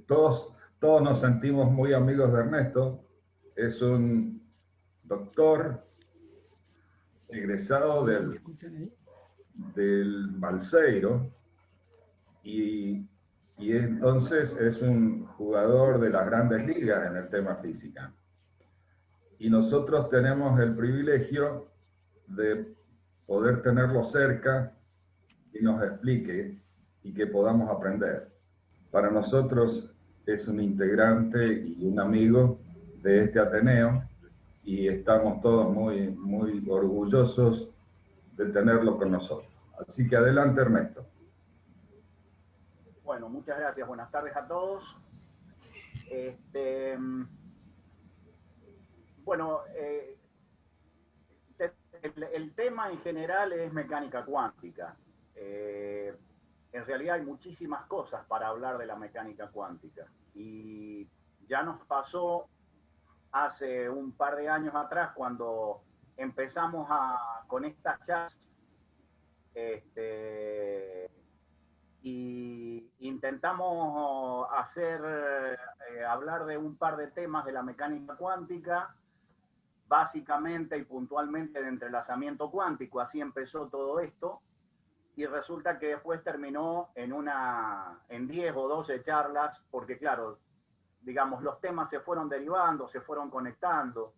todos, todos nos sentimos muy amigos de Ernesto. Es un doctor egresado ¿Me escuchan ahí? del Balseiro y entonces es un jugador de las grandes ligas en el tema física. Y nosotros tenemos el privilegio de poder tenerlo cerca y nos explique y que podamos aprender. Para nosotros es un integrante y un amigo de este Ateneo y estamos todos muy orgullosos de tenerlo con nosotros. Así que adelante, Ernesto. Bueno, muchas gracias. Buenas tardes a todos. Este, bueno, el tema en general es mecánica cuántica. En realidad hay muchísimas cosas para hablar de la mecánica cuántica. Y ya nos pasó hace un par de años atrás cuando empezamos con estas charlas y intentamos hablar de un par de temas de la mecánica cuántica, básicamente y puntualmente de entrelazamiento cuántico. Así empezó todo esto y resulta que después terminó en 10 o 12 charlas, porque claro, digamos, los temas se fueron derivando, se fueron conectando,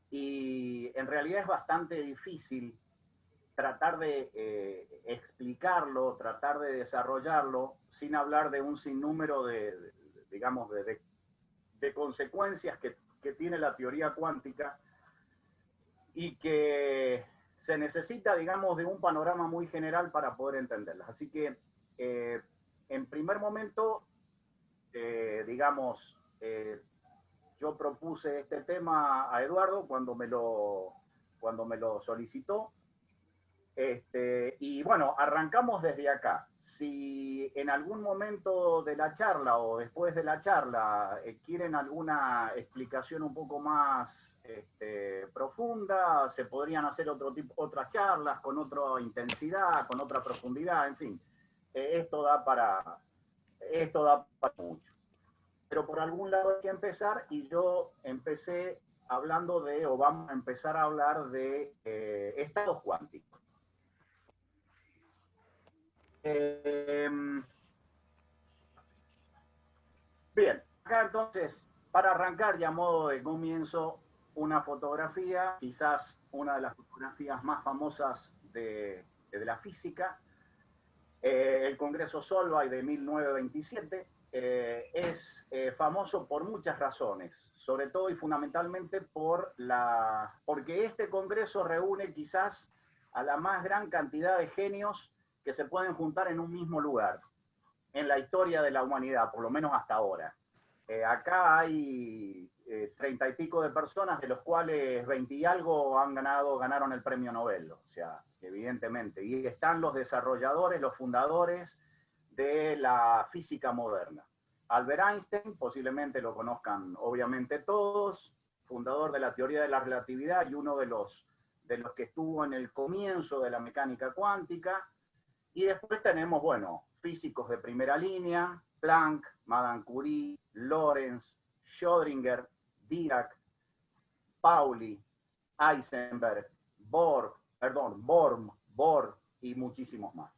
y en realidad es bastante difícil tratar de explicarlo, tratar de desarrollarlo sin hablar de un sinnúmero digamos, de consecuencias que tiene la teoría cuántica y que se necesita, digamos, de un panorama muy general para poder entenderlas. Así que, en primer momento, digamos, yo propuse este tema a Eduardo cuando me lo solicitó. Y bueno, arrancamos desde acá. Si en algún momento de la charla o después de la charla quieren alguna explicación un poco más profunda, se podrían hacer otras charlas con otra intensidad, con otra profundidad, en fin. Esto da para mucho. Pero por algún lado hay que empezar y yo empecé hablando o vamos a empezar a hablar de estados cuánticos. Bien, acá entonces, para arrancar y a modo de comienzo, una fotografía, quizás una de las fotografías más famosas de la física, el Congreso Solvay de 1927, es famoso por muchas razones, sobre todo y fundamentalmente porque este Congreso reúne quizás a la más gran cantidad de genios que se pueden juntar en un mismo lugar en la historia de la humanidad, por lo menos hasta ahora. Acá hay 30 y pico de personas, de los cuales 20 y algo ganaron el premio Nobel, o sea, evidentemente. Y están los desarrolladores, los fundadores de la física moderna. Albert Einstein, posiblemente lo conozcan obviamente todos, fundador de la teoría de la relatividad y uno de los que estuvo en el comienzo de la mecánica cuántica. Y después tenemos, bueno, físicos de primera línea: Planck, Madame Curie, Lorentz, Schrödinger, Dirac, Pauli, Heisenberg, Born, Bohr y muchísimos más.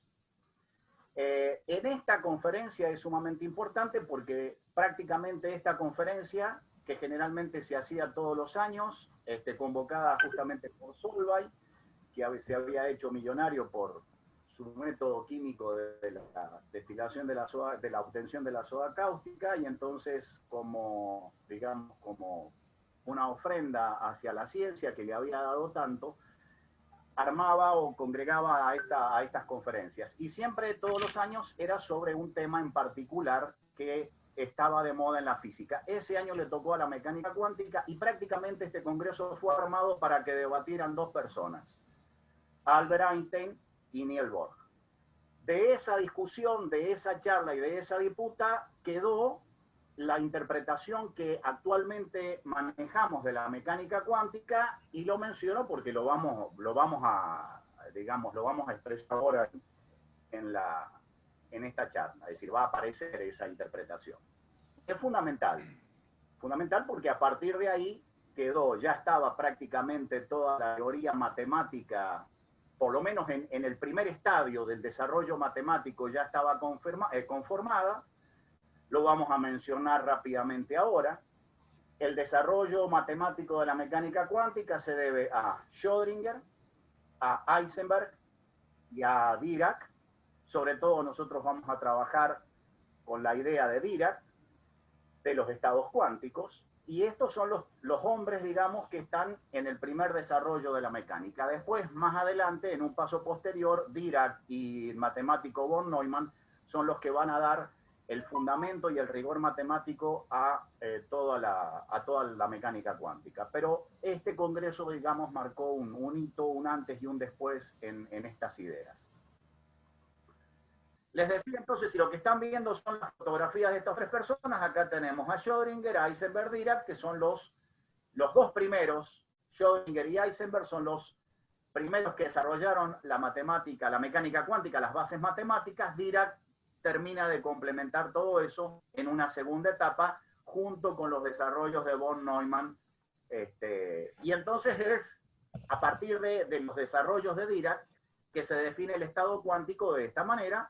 En esta conferencia es sumamente importante porque prácticamente esta conferencia, que generalmente se hacía todos los años, convocada justamente por Solvay, que se había hecho millonario por su método químico de la destilación de la obtención de la soda cáustica, y entonces como una ofrenda hacia la ciencia que le había dado tanto, armaba o congregaba a estas conferencias. Y siempre, todos los años, era sobre un tema en particular que estaba de moda en la física. Ese año le tocó a la mecánica cuántica y prácticamente este congreso fue armado para que debatieran dos personas: Albert Einstein y Niels Bohr. De esa discusión, de esa charla y de esa disputa quedó la interpretación que actualmente manejamos de la mecánica cuántica, y lo menciono porque lo vamos a expresar ahora en en esta charla, es decir, va a aparecer esa interpretación. Es fundamental porque a partir de ahí ya estaba prácticamente toda la teoría matemática, por lo menos en el primer estadio del desarrollo matemático ya estaba conformada. Lo vamos a mencionar rápidamente ahora. El desarrollo matemático de la mecánica cuántica se debe a Schrödinger, a Heisenberg y a Dirac. Sobre todo nosotros vamos a trabajar con la idea de Dirac, de los estados cuánticos, y estos son los hombres, digamos, que están en el primer desarrollo de la mecánica. Después, más adelante, en un paso posterior, Dirac y el matemático von Neumann son los que van a dar el fundamento y el rigor matemático a toda la mecánica cuántica. Pero este congreso, digamos, marcó un hito, un antes y un después en estas ideas. Les decía entonces, si lo que están viendo son las fotografías de estas tres personas, acá tenemos a Schrödinger, a Heisenberg, Dirac, que son los dos primeros. Schrödinger y Heisenberg son los primeros que desarrollaron la matemática, la mecánica cuántica, las bases matemáticas. Dirac termina de complementar todo eso en una segunda etapa, junto con los desarrollos de von Neumann. Y entonces es a partir de los desarrollos de Dirac que se define el estado cuántico de esta manera.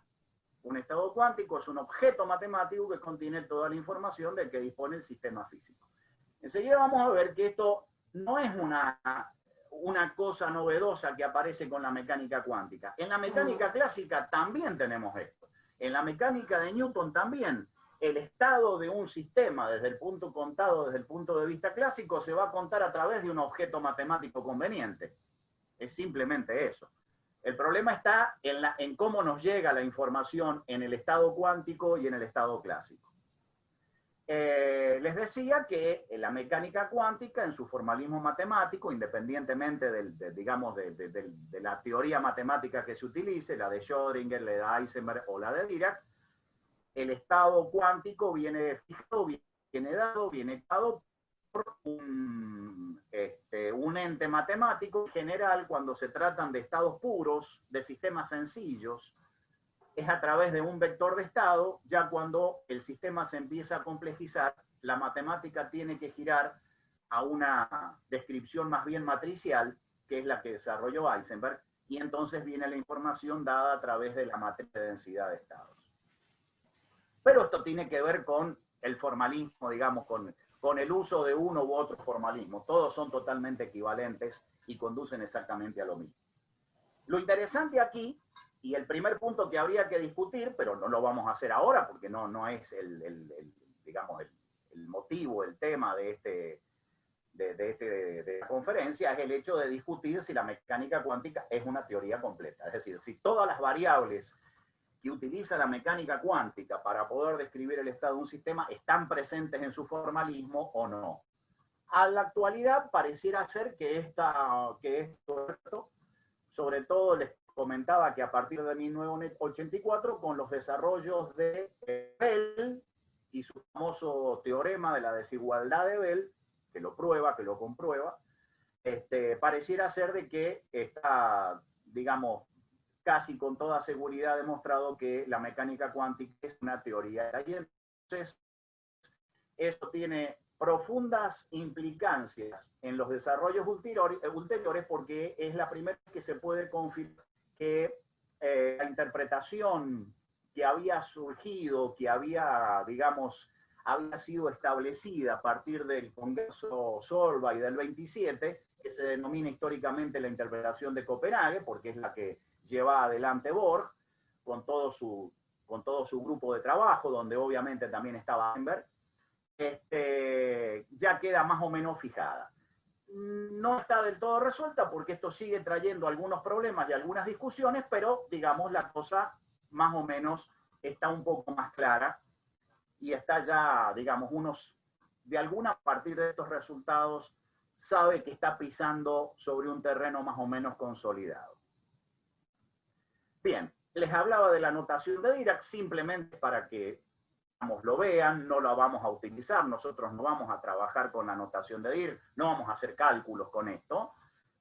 Un estado cuántico es un objeto matemático que contiene toda la información del que dispone el sistema físico. Enseguida vamos a ver que esto no es una cosa novedosa que aparece con la mecánica cuántica. En la mecánica clásica también tenemos esto. En la mecánica de Newton también. El estado de un sistema, desde el punto de vista clásico, se va a contar a través de un objeto matemático conveniente. Es simplemente eso. El problema está en cómo nos llega la información en el estado cuántico y en el estado clásico. Les decía que la mecánica cuántica, en su formalismo matemático, independientemente de la teoría matemática que se utilice, la de Schrödinger, la de Heisenberg o la de Dirac, el estado cuántico viene fijado, viene dado por un ente matemático. En general, cuando se tratan de estados puros, de sistemas sencillos, es a través de un vector de estado. Ya cuando el sistema se empieza a complejizar, la matemática tiene que girar a una descripción más bien matricial, que es la que desarrolló Heisenberg, y entonces viene la información dada a través de la matriz de densidad de estados. Pero esto tiene que ver con el formalismo, digamos, con el uso de uno u otro formalismo. Todos son totalmente equivalentes y conducen exactamente a lo mismo. Lo interesante aquí, y el primer punto que habría que discutir, pero no lo vamos a hacer ahora porque no es el motivo, el tema de la conferencia, es el hecho de discutir si la mecánica cuántica es una teoría completa. Es decir, si todas las variables que utiliza la mecánica cuántica para poder describir el estado de un sistema están presentes en su formalismo o no. A la actualidad pareciera ser que esto, sobre todo les comentaba que a partir de 1984, con los desarrollos de Bell y su famoso teorema de la desigualdad de Bell, que lo comprueba, pareciera ser de que está, digamos, casi con toda seguridad demostrado que la mecánica cuántica es una teoría. Y entonces, esto tiene profundas implicancias en los desarrollos ulteriores porque es la primera vez que se puede confirmar que la interpretación que había surgido, que había sido establecida a partir del Congreso Solvay del 27, que se denomina históricamente la interpretación de Copenhague, porque es la que lleva adelante Bohr, con todo su grupo de trabajo, donde obviamente también estaba Heisenberg, ya queda más o menos fijada. No está del todo resuelta porque esto sigue trayendo algunos problemas y algunas discusiones, pero digamos la cosa más o menos está un poco más clara y está ya, digamos, a partir de estos resultados, sabe que está pisando sobre un terreno más o menos consolidado. Bien, les hablaba de la notación de Dirac simplemente para que lo vean. No la vamos a utilizar, nosotros no vamos a trabajar con la notación de Dirac, no vamos a hacer cálculos con esto,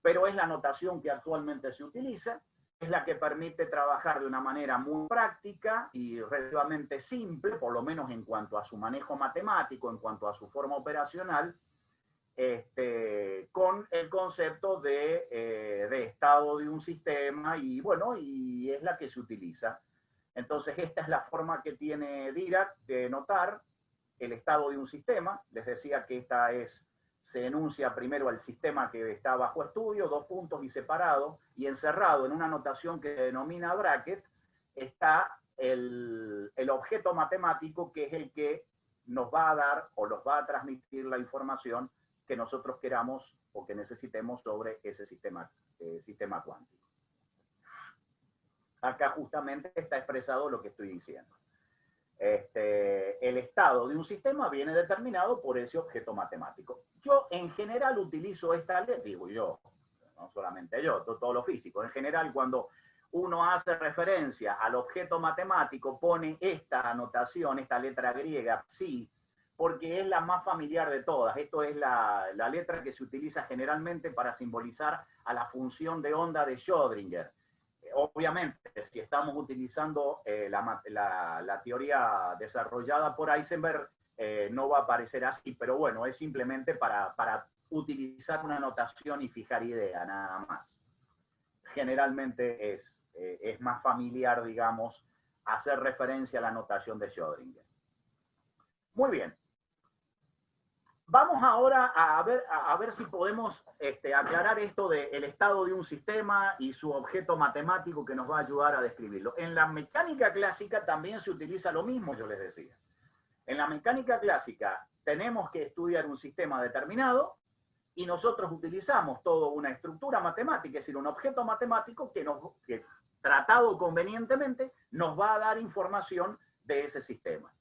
pero es la notación que actualmente se utiliza. es la que permite trabajar de una manera muy práctica y relativamente simple, por lo menos en cuanto a su manejo matemático, en cuanto a su forma operacional, con el concepto de estado de un sistema, y bueno, y es la que se utiliza. Entonces, esta es la forma que tiene Dirac de notar el estado de un sistema. Les decía que se enuncia primero el sistema que está bajo estudio, 2 puntos y separado, y encerrado en una notación que denomina bracket, está el objeto matemático, que es el que nos va a dar o nos va a transmitir la información que nosotros queramos o que necesitemos sobre ese sistema cuántico. Acá justamente está expresado lo que estoy diciendo. El estado de un sistema viene determinado por ese objeto matemático. Yo en general utilizo esta letra, digo yo, no solamente yo, todos los físicos. En general, cuando uno hace referencia al objeto matemático, pone esta anotación, esta letra griega, psi, porque es la más familiar de todas. Esto es la letra que se utiliza generalmente para simbolizar a la función de onda de Schrödinger. Obviamente, si estamos utilizando la teoría desarrollada por Heisenberg, no va a aparecer así, pero bueno, es simplemente para utilizar una notación y fijar idea, nada más. Generalmente es más familiar, digamos, hacer referencia a la notación de Schrödinger. Muy bien. Vamos ahora a ver si podemos aclarar esto del estado de un sistema y su objeto matemático que nos va a ayudar a describirlo. En la mecánica clásica también se utiliza lo mismo, yo les decía. En la mecánica clásica tenemos que estudiar un sistema determinado y nosotros utilizamos toda una estructura matemática, es decir, un objeto matemático que tratado convenientemente nos va a dar información de ese sistema.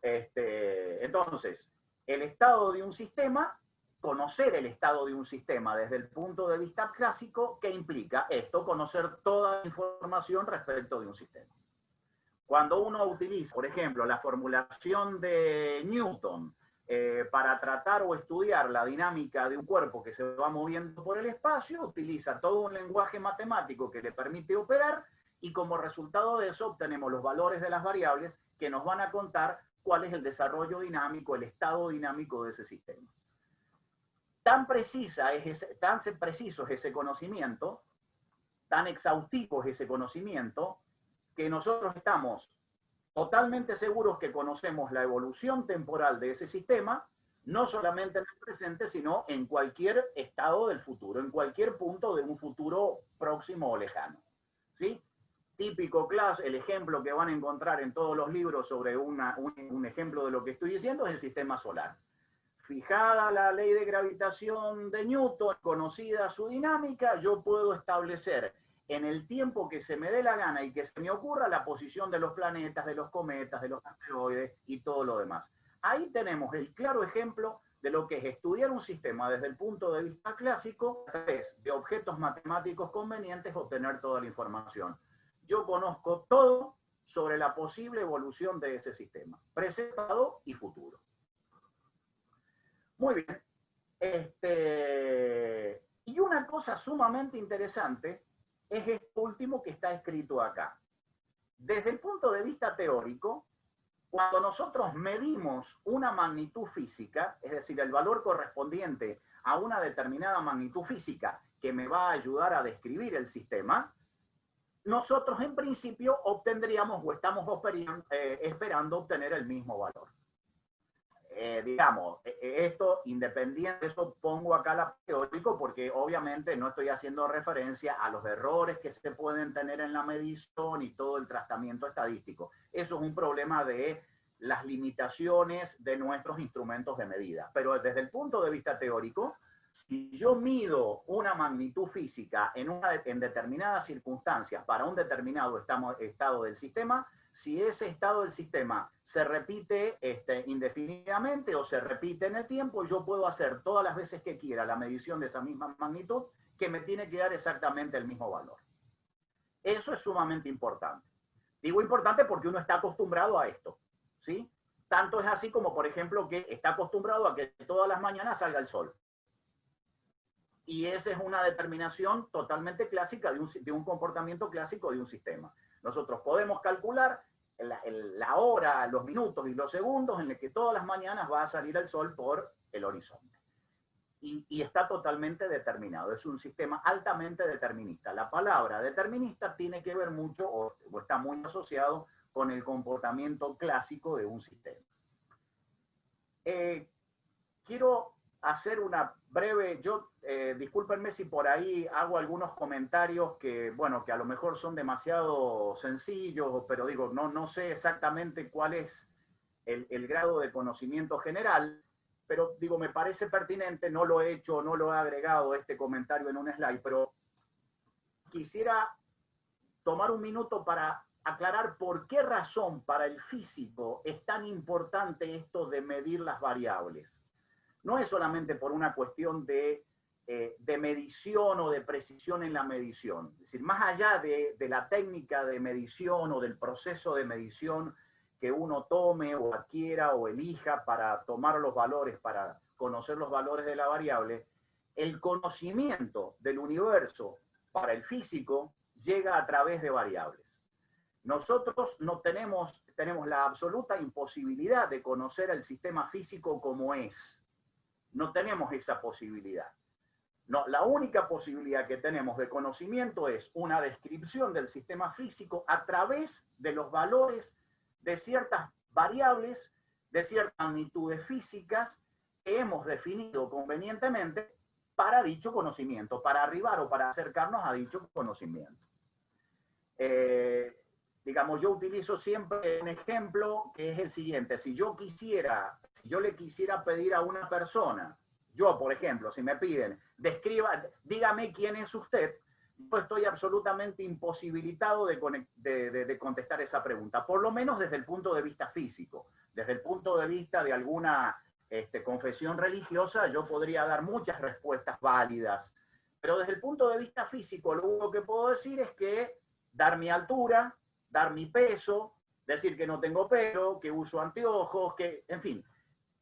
Entonces, el estado de un sistema, conocer el estado de un sistema desde el punto de vista clásico, ¿qué implica esto? Conocer toda la información respecto de un sistema. Cuando uno utiliza, por ejemplo, la formulación de Newton para tratar o estudiar la dinámica de un cuerpo que se va moviendo por el espacio, utiliza todo un lenguaje matemático que le permite operar, y como resultado de eso obtenemos los valores de las variables que nos van a contar cuál es el desarrollo dinámico, el estado dinámico de ese sistema. Tan preciso es ese conocimiento, tan exhaustivo es ese conocimiento, que nosotros estamos totalmente seguros que conocemos la evolución temporal de ese sistema, no solamente en el presente, sino en cualquier estado del futuro, en cualquier punto de un futuro próximo o lejano. ¿Sí? Típico el ejemplo que van a encontrar en todos los libros sobre un ejemplo de lo que estoy diciendo es el sistema solar. Fijada la ley de gravitación de Newton, conocida su dinámica, yo puedo establecer en el tiempo que se me dé la gana y que se me ocurra la posición de los planetas, de los cometas, de los asteroides y todo lo demás. Ahí tenemos el claro ejemplo de lo que es estudiar un sistema desde el punto de vista clásico, a través de objetos matemáticos convenientes, obtener toda la información. Yo conozco todo sobre la posible evolución de ese sistema, presentado y futuro. Muy bien. Y una cosa sumamente interesante es esto último que está escrito acá. Desde el punto de vista teórico, cuando nosotros medimos una magnitud física, es decir, el valor correspondiente a una determinada magnitud física que me va a ayudar a describir el sistema, nosotros en principio obtendríamos o estamos esperando obtener el mismo valor. Digamos, esto independiente, eso pongo acá la teórico porque obviamente no estoy haciendo referencia a los errores que se pueden tener en la medición y todo el tratamiento estadístico. Eso es un problema de las limitaciones de nuestros instrumentos de medida. Pero desde el punto de vista teórico, si yo mido una magnitud física en determinadas circunstancias para un determinado estado del sistema, si ese estado del sistema se repite indefinidamente o se repite en el tiempo, yo puedo hacer todas las veces que quiera la medición de esa misma magnitud, que me tiene que dar exactamente el mismo valor. Eso es sumamente importante. Digo importante porque uno está acostumbrado a esto, ¿sí? Tanto es así como, por ejemplo, que está acostumbrado a que todas las mañanas salga el sol. Y esa es una determinación totalmente clásica de un comportamiento clásico de un sistema. Nosotros podemos calcular la hora, los minutos y los segundos en los que todas las mañanas va a salir el sol por el horizonte. Y está totalmente determinado. Es un sistema altamente determinista. La palabra determinista tiene que ver mucho o está muy asociado con el comportamiento clásico de un sistema. Quiero hacer una breve, discúlpenme si por ahí hago algunos comentarios que, bueno, que a lo mejor son demasiado sencillos, pero digo, no sé exactamente cuál es el grado de conocimiento general, pero digo, me parece pertinente, no lo he hecho, no lo he agregado este comentario en un slide, pero quisiera tomar un minuto para aclarar por qué razón para el físico es tan importante esto de medir las variables. No es solamente por una cuestión de medición o de precisión en la medición. Es decir, más allá de la técnica de medición o del proceso de medición que uno tome o adquiera o elija para tomar los valores, para conocer los valores de la variable, el conocimiento del universo para el físico llega a través de variables. Nosotros no tenemos la absoluta imposibilidad de conocer el sistema físico como es. No tenemos esa posibilidad. No, la única posibilidad que tenemos de conocimiento es una descripción del sistema físico a través de los valores de ciertas variables, de ciertas magnitudes físicas que hemos definido convenientemente para dicho conocimiento, para arribar o para acercarnos a dicho conocimiento. Digamos, yo utilizo siempre un ejemplo que es el siguiente. Si yo le quisiera pedir a una persona, yo, por ejemplo, si me piden, dígame quién es usted, yo estoy absolutamente imposibilitado de contestar esa pregunta, por lo menos desde el punto de vista físico. Desde el punto de vista de alguna confesión religiosa, yo podría dar muchas respuestas válidas, pero desde el punto de vista físico, lo único que puedo decir es que dar mi altura, dar mi peso, decir que no tengo pelo, que uso anteojos, que, en fin,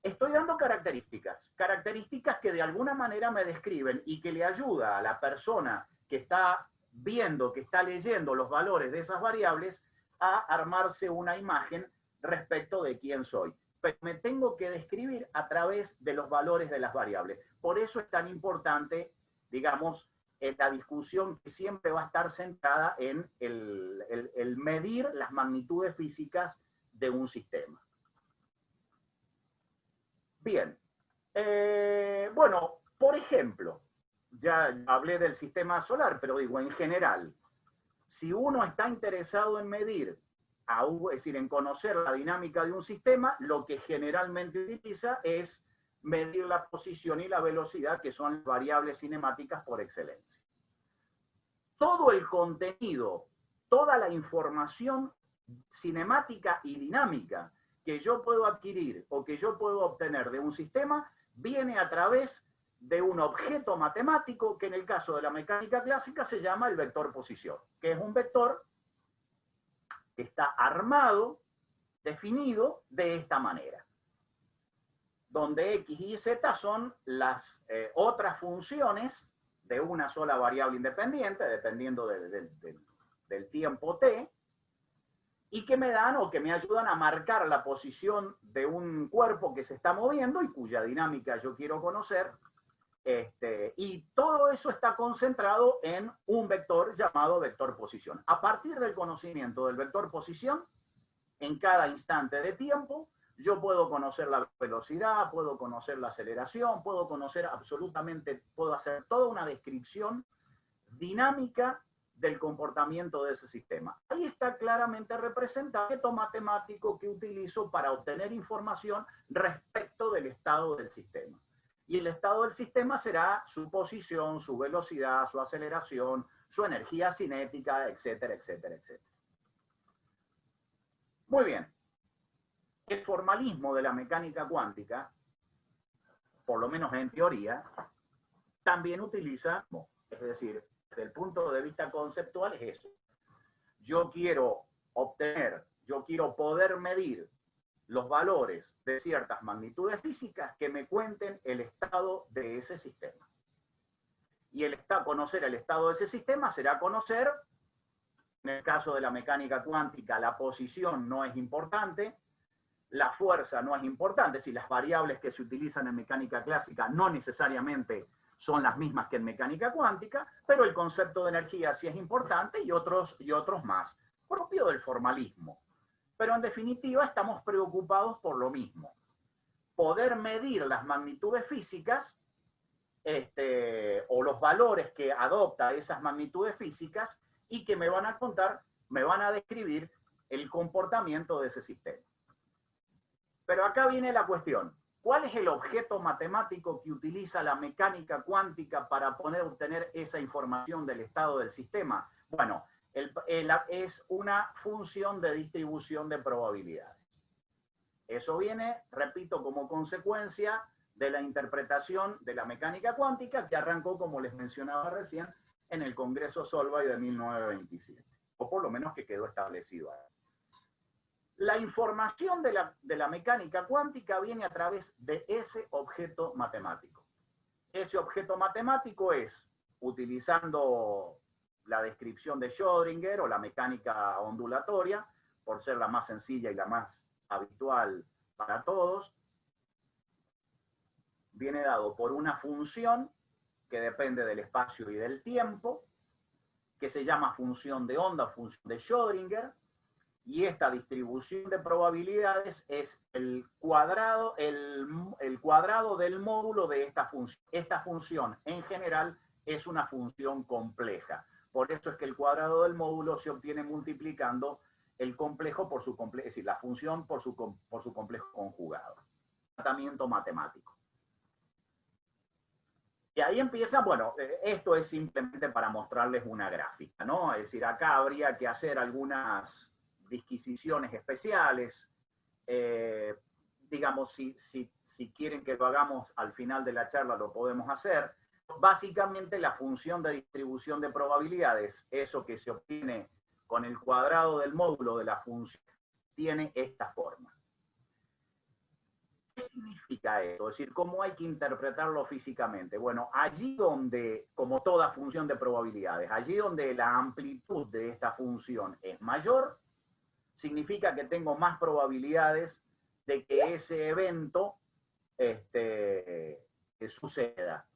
estoy dando características que de alguna manera me describen y que le ayuda a la persona que está viendo, que está leyendo los valores de esas variables a armarse una imagen respecto de quién soy. Pero me tengo que describir a través de los valores de las variables. Por eso es tan importante, digamos, la discusión que siempre va a estar centrada en el medir las magnitudes físicas de un sistema. Bien. Bueno, por ejemplo, ya hablé del sistema solar, pero digo, en general, si uno está interesado en medir, es decir, en conocer la dinámica de un sistema, lo que generalmente utiliza es medir la posición y la velocidad, que son las variables cinemáticas por excelencia. Todo el contenido, toda la información cinemática y dinámica que yo puedo adquirir o que yo puedo obtener de un sistema viene a través de un objeto matemático que en el caso de la mecánica clásica se llama el vector posición, que es un vector que está armado, definido de esta manera, donde x y z son las otras funciones de una sola variable independiente, dependiendo del tiempo t, y que me dan o que me ayudan a marcar la posición de un cuerpo que se está moviendo y cuya dinámica yo quiero conocer. Y todo eso está concentrado en un vector llamado vector posición. A partir del conocimiento del vector posición, en cada instante de tiempo, yo puedo conocer la velocidad, puedo conocer la aceleración, puedo hacer toda una descripción dinámica del comportamiento de ese sistema. Ahí está claramente representado el objeto matemático que utilizo para obtener información respecto del estado del sistema. Y el estado del sistema será su posición, su velocidad, su aceleración, su energía cinética, etcétera, etcétera, etcétera. Muy bien. El formalismo de la mecánica cuántica, por lo menos en teoría, también utiliza, es decir, desde el punto de vista conceptual es eso. Yo quiero poder medir los valores de ciertas magnitudes físicas que me cuenten el estado de ese sistema. Y conocer el estado de ese sistema será conocer, en el caso de la mecánica cuántica, la posición no es importante, la fuerza no es importante, es decir, las variables que se utilizan en mecánica clásica no necesariamente son las mismas que en mecánica cuántica, pero el concepto de energía sí es importante y otros más, propio del formalismo. Pero en definitiva estamos preocupados por lo mismo. Poder medir las magnitudes físicas o los valores que adopta esas magnitudes físicas y que me van a contar, me van a describir el comportamiento de ese sistema. Pero acá viene la cuestión. ¿Cuál es el objeto matemático que utiliza la mecánica cuántica para poder obtener esa información del estado del sistema? Bueno, es una función de distribución de probabilidades. Eso viene, repito, como consecuencia de la interpretación de la mecánica cuántica que arrancó, como les mencionaba recién, en el Congreso Solvay de 1927, o por lo menos que quedó establecido ahí. La información de la mecánica cuántica viene a través de ese objeto matemático. Ese objeto matemático es, utilizando la descripción de Schrödinger o la mecánica ondulatoria, por ser la más sencilla y la más habitual para todos, viene dado por una función que depende del espacio y del tiempo, que se llama función de onda, función de Schrödinger, y esta distribución de probabilidades es el cuadrado del módulo de esta función. Esta función, en general, es una función compleja. Por eso es que el cuadrado del módulo se obtiene multiplicando el complejo por su complejo, es decir, la función por su complejo conjugado. Tratamiento matemático. Y ahí empieza, bueno, esto es simplemente para mostrarles una gráfica, ¿no? Es decir, acá habría que hacer algunas disquisiciones especiales. Digamos, si quieren que lo hagamos al final de la charla, lo podemos hacer. Básicamente, la función de distribución de probabilidades, eso que se obtiene con el cuadrado del módulo de la función, tiene esta forma. ¿Qué significa esto? Es decir, ¿cómo hay que interpretarlo físicamente? Bueno, allí donde, como toda función de probabilidades, allí donde la amplitud de esta función es mayor, significa que tengo más probabilidades de que ese evento suceda.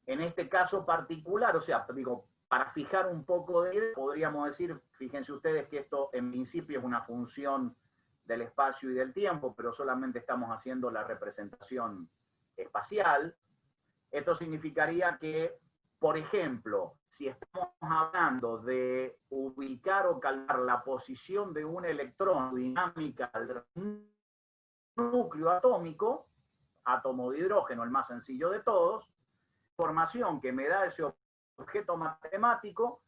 En este caso particular, o sea, digo, para fijar un poco de idea, podríamos decir, fíjense ustedes que esto en principio es una función del espacio y del tiempo, pero solamente estamos haciendo la representación espacial. Esto significaría que, por ejemplo, si estamos hablando de ubicar o calcular la posición de un electrón dinámica del núcleo atómico, átomo de hidrógeno, el más sencillo de todos, información que me da ese objeto matemático,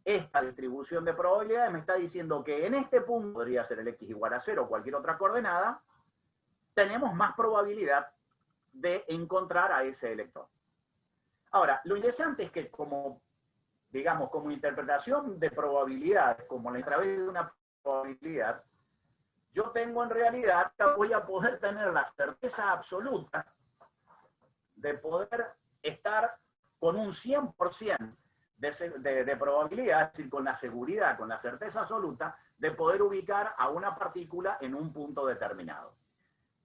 esta distribución de probabilidades me está diciendo que en este punto, podría ser el x igual a 0 o cualquier otra coordenada, tenemos más probabilidad de encontrar a ese electrón. Ahora, lo interesante es que como, digamos, como interpretación de probabilidades, como a través de una probabilidad, yo tengo en realidad, voy a poder tener la certeza absoluta de poder estar con un 100% de probabilidad, es decir, con la seguridad, con la certeza absoluta, de poder ubicar a una partícula en un punto determinado.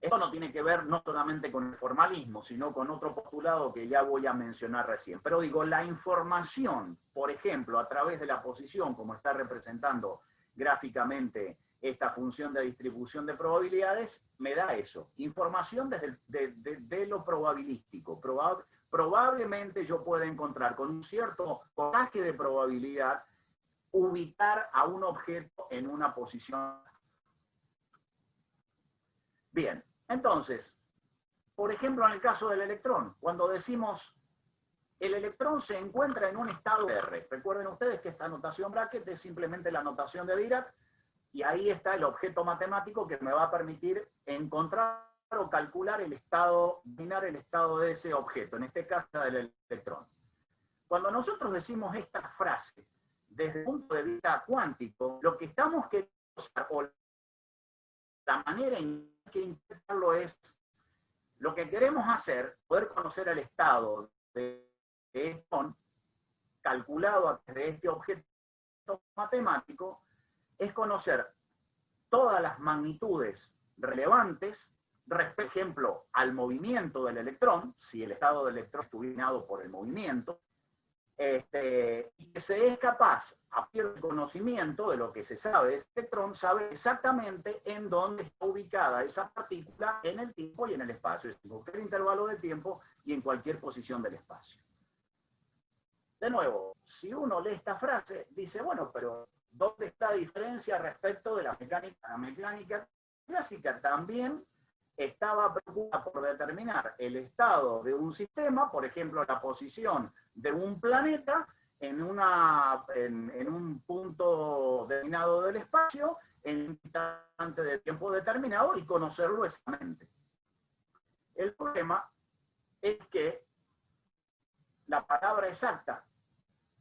Esto no tiene que ver no solamente con el formalismo, sino con otro postulado que ya voy a mencionar recién. Pero digo, la información, por ejemplo, a través de la posición, como está representando gráficamente esta función de distribución de probabilidades, me da eso. Información de lo probabilístico. Probablemente yo pueda encontrar con un cierto porcentaje de probabilidad ubicar a un objeto en una posición. Bien, entonces, por ejemplo, en el caso del electrón, cuando decimos el electrón se encuentra en un estado de R, recuerden ustedes que esta notación bracket es simplemente la notación de Dirac, y ahí está el objeto matemático que me va a permitir encontrar o calcular el estado, determinar el estado de ese objeto, en este caso del electrón. Cuando nosotros decimos esta frase desde el punto de vista cuántico, lo que estamos queriendo usar, o la manera en que interpretarlo es, lo que queremos hacer, poder conocer el estado de electrón, calculado a través de este objeto matemático, es conocer todas las magnitudes relevantes respecto, por ejemplo, al movimiento del electrón, si el estado del electrón estuviera dominado por el movimiento, y que se es capaz, a partir del conocimiento de lo que se sabe de ese electrón, sabe exactamente en dónde está ubicada esa partícula en el tiempo y en el espacio, es decir, en cualquier intervalo de tiempo y en cualquier posición del espacio. De nuevo, si uno lee esta frase, dice, bueno, pero ¿dónde está la diferencia respecto de la mecánica? La mecánica clásica también estaba preocupada por determinar el estado de un sistema, por ejemplo, la posición de un planeta en un punto determinado del espacio, en un instante de tiempo determinado y conocerlo exactamente. El problema es que la palabra exacta,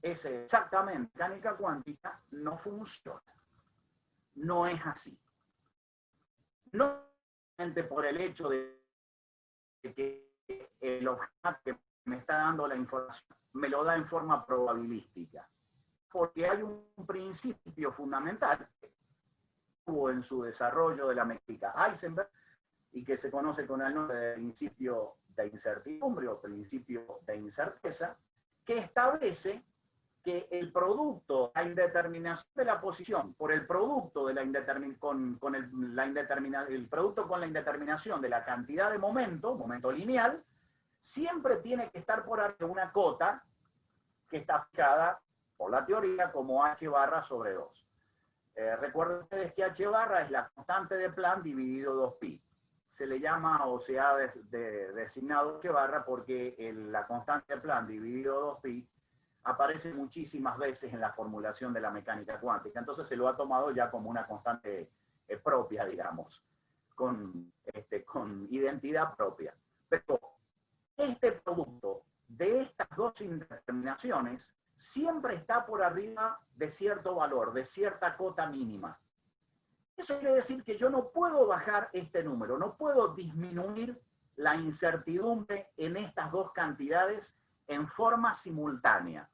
ese exactamente, mecánica cuántica, no funciona. No es así. No por el hecho de que el objeto que me está dando la información me lo da en forma probabilística, porque hay un principio fundamental que hubo en su desarrollo de la mecánica Heisenberg y que se conoce con el nombre de principio de incertidumbre o principio de incerteza, que establece que el producto, la indeterminación de la posición por el producto de la indeterminación de la cantidad de momento lineal, siempre tiene que estar por arriba de una cota que está fijada por la teoría como h barra sobre 2. Recuerden ustedes que h barra es la constante de Planck dividido 2pi. Se le llama o se ha designado h barra porque la constante de Planck dividido 2pi aparece muchísimas veces en la formulación de la mecánica cuántica. Entonces se lo ha tomado ya como una constante propia, digamos, con identidad propia. Pero este producto de estas dos indeterminaciones siempre está por arriba de cierto valor, de cierta cota mínima. Eso quiere decir que yo no puedo bajar este número, no puedo disminuir la incertidumbre en estas dos cantidades en forma simultánea.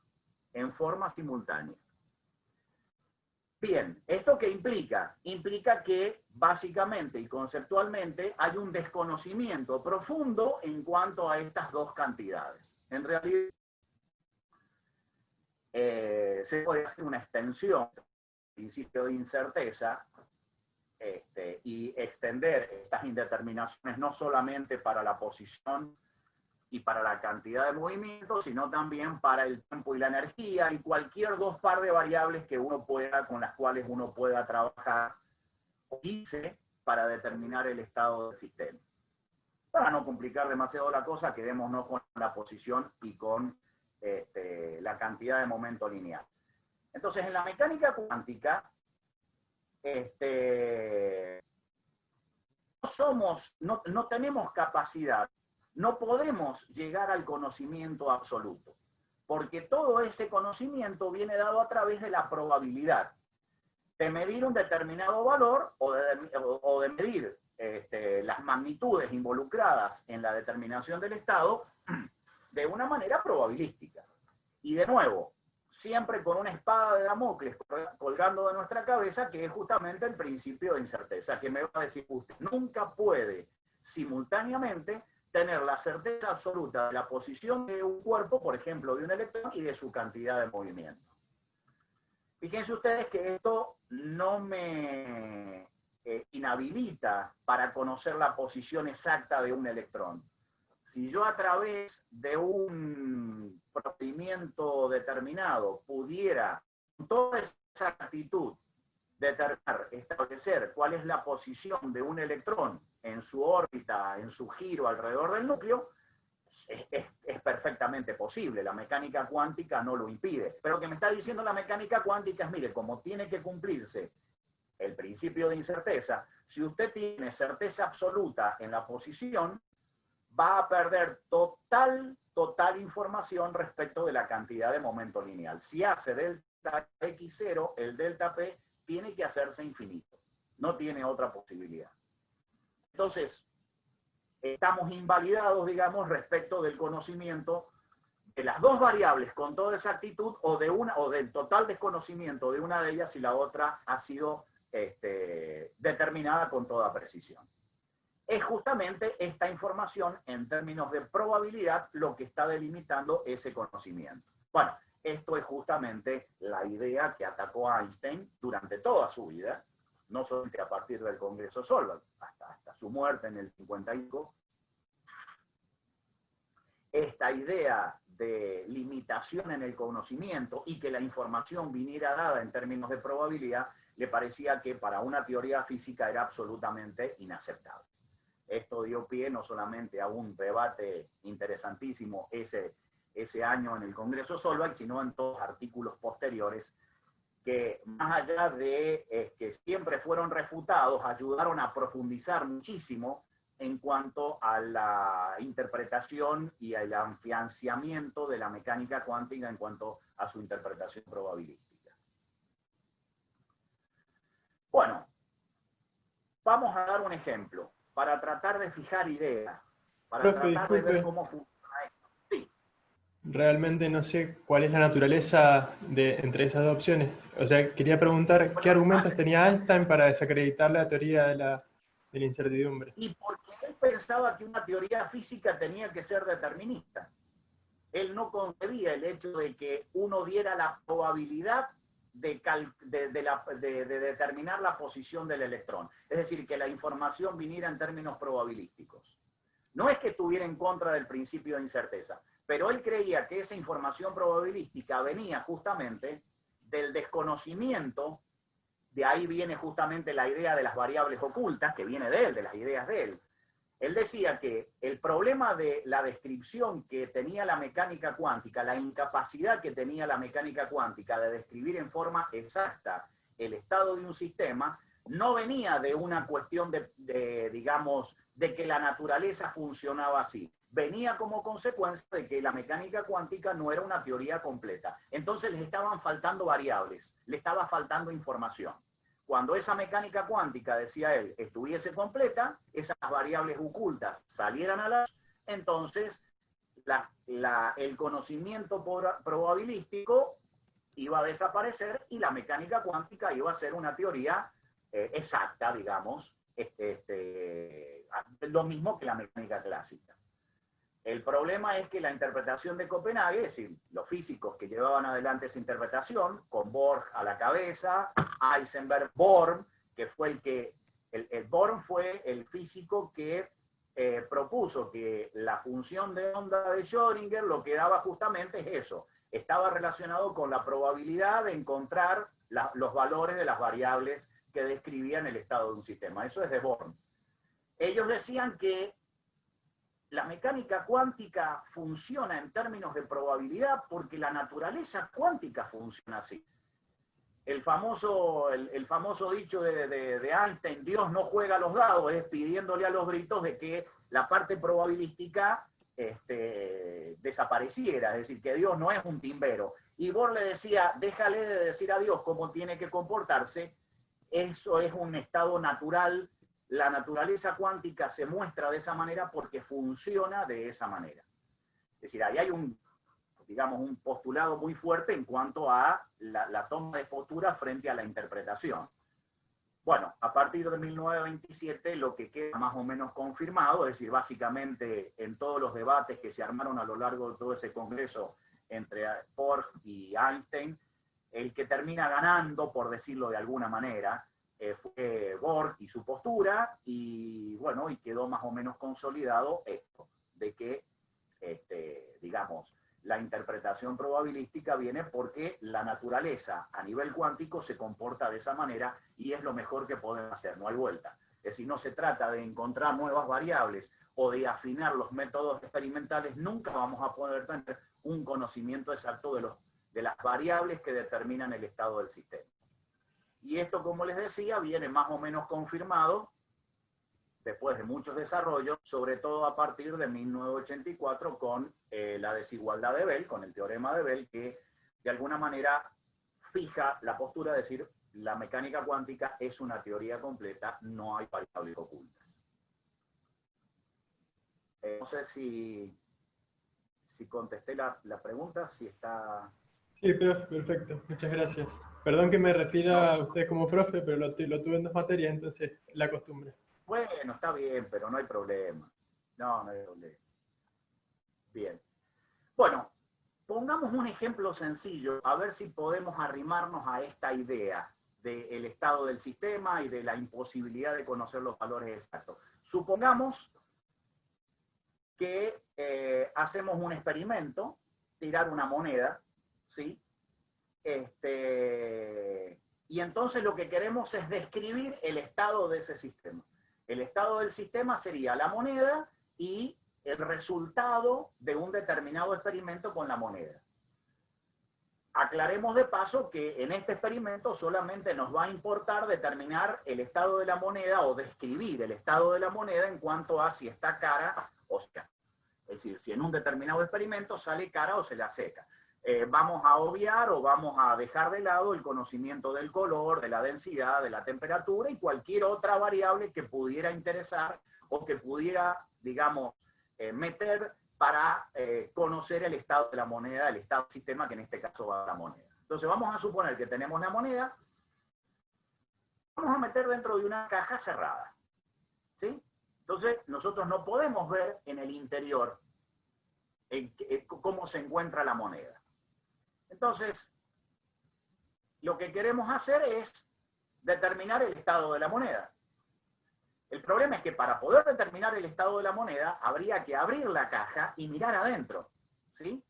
Bien, ¿esto qué implica? Implica que básicamente y conceptualmente hay un desconocimiento profundo en cuanto a estas dos cantidades. En realidad, se puede hacer una extensión del principio de incerteza y extender estas indeterminaciones no solamente para la posición y para la cantidad de movimiento, sino también para el tiempo y la energía y cualquier dos par de variables que uno pueda, con las cuales uno pueda trabajar o irse para determinar el estado del sistema. Para no complicar demasiado la cosa, quedémonos con la posición y con la cantidad de momento lineal. Entonces, en la mecánica cuántica, no tenemos capacidad. No podemos llegar al conocimiento absoluto, porque todo ese conocimiento viene dado a través de la probabilidad de medir un determinado valor o de medir las magnitudes involucradas en la determinación del estado de una manera probabilística. Y de nuevo, siempre con una espada de Damocles colgando de nuestra cabeza, que es justamente el principio de incerteza, que me va a decir, usted nunca puede simultáneamente tener la certeza absoluta de la posición de un cuerpo, por ejemplo, de un electrón, y de su cantidad de movimiento. Fíjense ustedes que esto no me inhabilita para conocer la posición exacta de un electrón. Si yo a través de un procedimiento determinado pudiera, con toda esa actitud, establecer cuál es la posición de un electrón en su órbita, en su giro alrededor del núcleo, es perfectamente posible. La mecánica cuántica no lo impide. Pero lo que me está diciendo la mecánica cuántica es, mire, como tiene que cumplirse el principio de incerteza, si usted tiene certeza absoluta en la posición, va a perder total información respecto de la cantidad de momento lineal. Si hace delta x0, el delta p tiene que hacerse infinito. No tiene otra posibilidad. Entonces, estamos invalidados, digamos, respecto del conocimiento de las dos variables con toda exactitud o de una o del total desconocimiento de una de ellas y la otra ha sido determinada con toda precisión. Es justamente esta información en términos de probabilidad lo que está delimitando ese conocimiento. Bueno, esto es justamente la idea que atacó Einstein durante toda su vida, no solamente a partir del Congreso Solvay, hasta su muerte en el 55. Esta idea de limitación en el conocimiento y que la información viniera dada en términos de probabilidad, le parecía que para una teoría física era absolutamente inaceptable. Esto dio pie no solamente a un debate interesantísimo ese año en el Congreso Solvay, sino en todos los artículos posteriores que, más allá de que siempre fueron refutados, ayudaron a profundizar muchísimo en cuanto a la interpretación y al afianzamiento de la mecánica cuántica en cuanto a su interpretación probabilística. Bueno, vamos a dar un ejemplo para tratar de fijar ideas, para tratar de ver cómo funciona esto. Sí. Realmente no sé cuál es la naturaleza entre esas dos opciones. O sea, quería preguntar qué argumentos tenía Einstein para desacreditar la teoría de la incertidumbre. Y porque él pensaba que una teoría física tenía que ser determinista. Él no concebía el hecho de que uno diera la probabilidad de determinar la posición del electrón. Es decir, que la información viniera en términos probabilísticos. No es que estuviera en contra del principio de incerteza, pero él creía que esa información probabilística venía justamente del desconocimiento. De ahí viene justamente la idea de las variables ocultas, que viene de él, de las ideas de él. Él decía que el problema de la descripción que tenía la mecánica cuántica, la incapacidad que tenía la mecánica cuántica de describir en forma exacta el estado de un sistema, no venía de una cuestión digamos, de que la naturaleza funcionaba así. Venía como consecuencia de que la mecánica cuántica no era una teoría completa. Entonces les estaban faltando variables, le estaba faltando información. Cuando esa mecánica cuántica, decía él, estuviese completa, esas variables ocultas salieran a la luz, entonces el conocimiento probabilístico iba a desaparecer y la mecánica cuántica iba a ser una teoría exacta, digamos, lo mismo que la mecánica clásica. El problema es que la interpretación de Copenhague, es decir, los físicos que llevaban adelante esa interpretación, con Borg a la cabeza, Heisenberg, Born, que fue Born fue el físico que propuso que la función de onda de Schrödinger lo que daba justamente es eso, estaba relacionado con la probabilidad de encontrar los valores de las variables que describían el estado de un sistema. Eso es de Born. Ellos decían que la mecánica cuántica funciona en términos de probabilidad porque la naturaleza cuántica funciona así. El famoso dicho de Einstein, Dios no juega los dados, es pidiéndole a los gritos de que la parte probabilística desapareciera, es decir, que Dios no es un timbero. Y Bohr le decía, déjale de decir a Dios cómo tiene que comportarse, eso es un estado natural. La naturaleza cuántica se muestra de esa manera porque funciona de esa manera. Es decir, ahí hay un postulado muy fuerte en cuanto a la toma de postura frente a la interpretación. Bueno, a partir de 1927 lo que queda más o menos confirmado, es decir, básicamente en todos los debates que se armaron a lo largo de todo ese congreso entre Borg y Einstein, el que termina ganando, por decirlo de alguna manera, fue Borg y su postura, y bueno, y quedó más o menos consolidado esto, de que, digamos, la interpretación probabilística viene porque la naturaleza a nivel cuántico se comporta de esa manera y es lo mejor que podemos hacer, no hay vuelta. Es decir, no se trata de encontrar nuevas variables o de afinar los métodos experimentales, nunca vamos a poder tener un conocimiento exacto de las variables que determinan el estado del sistema. Y esto, como les decía, viene más o menos confirmado después de muchos desarrollos, sobre todo a partir de 1984 con la desigualdad de Bell, con el teorema de Bell, que de alguna manera fija la postura de decir la mecánica cuántica es una teoría completa, no hay variables ocultas. No sé si si contesté la pregunta, si está... Sí, profe, perfecto. Muchas gracias. Perdón que me refiera a usted como profe, pero lo tuve en dos materias, entonces la costumbre. Bueno, está bien, pero no hay problema. No hay problema. Bien. Bueno, pongamos un ejemplo sencillo, a ver si podemos arrimarnos a esta idea del estado del sistema y de la imposibilidad de conocer los valores exactos. Supongamos que hacemos un experimento, tirar una moneda, ¿sí? Y entonces lo que queremos es describir el estado de ese sistema. El estado del sistema sería la moneda y el resultado de un determinado experimento con la moneda. Aclaremos de paso que en este experimento solamente nos va a importar determinar el estado de la moneda o describir el estado de la moneda en cuanto a si está cara o seca. Es decir, si en un determinado experimento sale cara o se la seca. Vamos a obviar o vamos a dejar de lado el conocimiento del color, de la densidad, de la temperatura y cualquier otra variable que pudiera interesar o que pudiera, digamos, meter para conocer el estado de la moneda, el estado del sistema, que en este caso va a la moneda. Entonces vamos a suponer que tenemos la moneda, vamos a meter dentro de una caja cerrada, ¿sí? Entonces nosotros no podemos ver en el interior cómo se encuentra la moneda. Entonces, lo que queremos hacer es determinar el estado de la moneda. El problema es que para poder determinar el estado de la moneda, habría que abrir la caja y mirar adentro, ¿sí?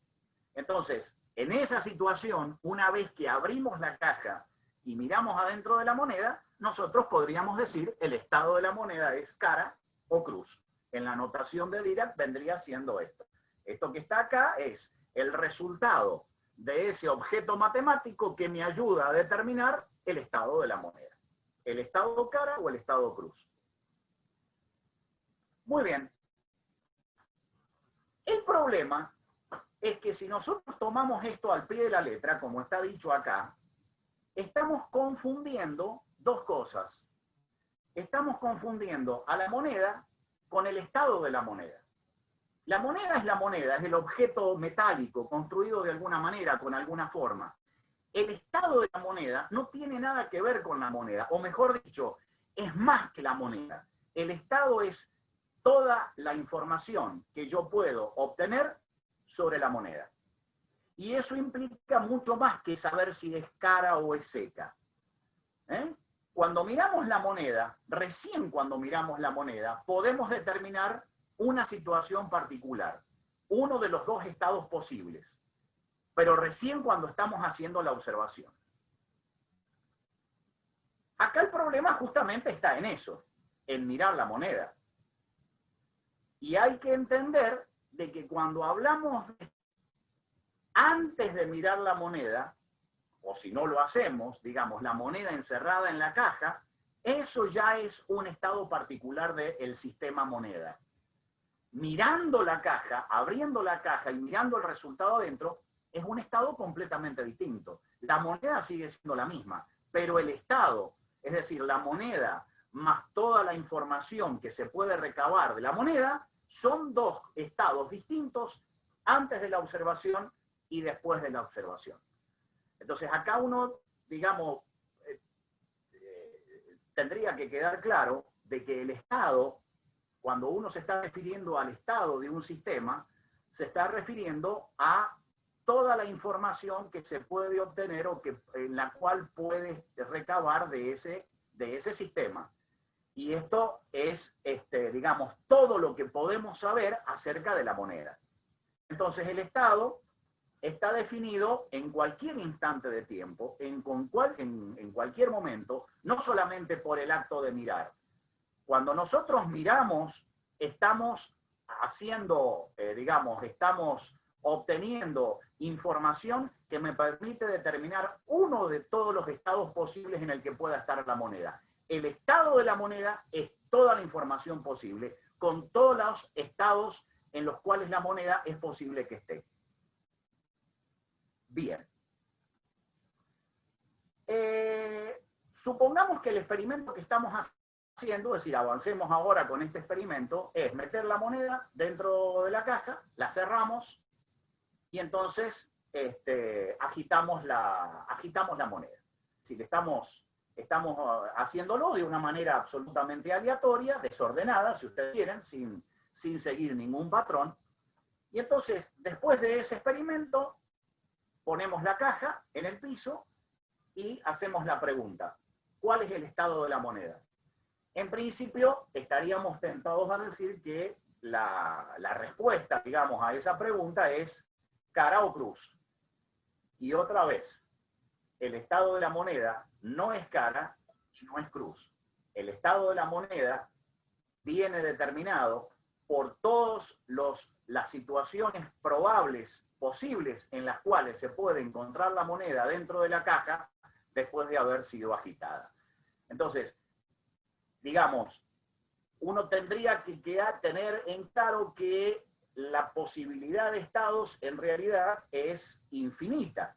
Entonces, en esa situación, una vez que abrimos la caja y miramos adentro de la moneda, nosotros podríamos decir el estado de la moneda es cara o cruz. En la notación de Dirac vendría siendo esto. Esto que está acá es el resultado de ese objeto matemático que me ayuda a determinar el estado de la moneda. El estado cara o el estado cruz. Muy bien. El problema es que si nosotros tomamos esto al pie de la letra, como está dicho acá, estamos confundiendo dos cosas. Estamos confundiendo a la moneda con el estado de la moneda. La moneda es la moneda, es el objeto metálico construido de alguna manera, con alguna forma. El estado de la moneda no tiene nada que ver con la moneda, o mejor dicho, es más que la moneda. El estado es toda la información que yo puedo obtener sobre la moneda. Y eso implica mucho más que saber si es cara o es seca. Cuando miramos la moneda, recién cuando miramos la moneda, podemos determinar una situación particular, uno de los dos estados posibles, pero recién cuando estamos haciendo la observación. Acá el problema justamente está en eso, en mirar la moneda. Y hay que entender de que cuando hablamos antes de mirar la moneda, o si no lo hacemos, digamos, la moneda encerrada en la caja, eso ya es un estado particular del sistema moneda. Mirando la caja, abriendo la caja y mirando el resultado adentro, es un estado completamente distinto. La moneda sigue siendo la misma, pero el estado, es decir, la moneda más toda la información que se puede recabar de la moneda, son dos estados distintos antes de la observación y después de la observación. Entonces acá uno, digamos, tendría que quedar claro de que el estado, cuando uno se está refiriendo al estado de un sistema, se está refiriendo a toda la información que se puede obtener o en la cual puedes recabar de ese sistema. Y esto es, digamos, todo lo que podemos saber acerca de la moneda. Entonces el estado está definido en cualquier instante de tiempo, en cualquier momento, no solamente por el acto de mirar. Cuando nosotros miramos, estamos haciendo, digamos, estamos obteniendo información que me permite determinar uno de todos los estados posibles en el que pueda estar la moneda. El estado de la moneda es toda la información posible, con todos los estados en los cuales la moneda es posible que esté. Bien. Supongamos que el experimento que estamos haciendo, es decir, avancemos ahora con este experimento, es meter la moneda dentro de la caja, la cerramos y entonces agitamos la moneda. Es decir, estamos haciéndolo de una manera absolutamente aleatoria, desordenada, si ustedes quieren, sin seguir ningún patrón. Y entonces, después de ese experimento, ponemos la caja en el piso y hacemos la pregunta: ¿cuál es el estado de la moneda? En principio, estaríamos tentados a decir que la respuesta, digamos, a esa pregunta es cara o cruz. Y otra vez, el estado de la moneda no es cara y no es cruz. El estado de la moneda viene determinado por todas las situaciones probables, posibles, en las cuales se puede encontrar la moneda dentro de la caja después de haber sido agitada. Entonces, digamos, uno tendría que tener en claro que la posibilidad de estados en realidad es infinita.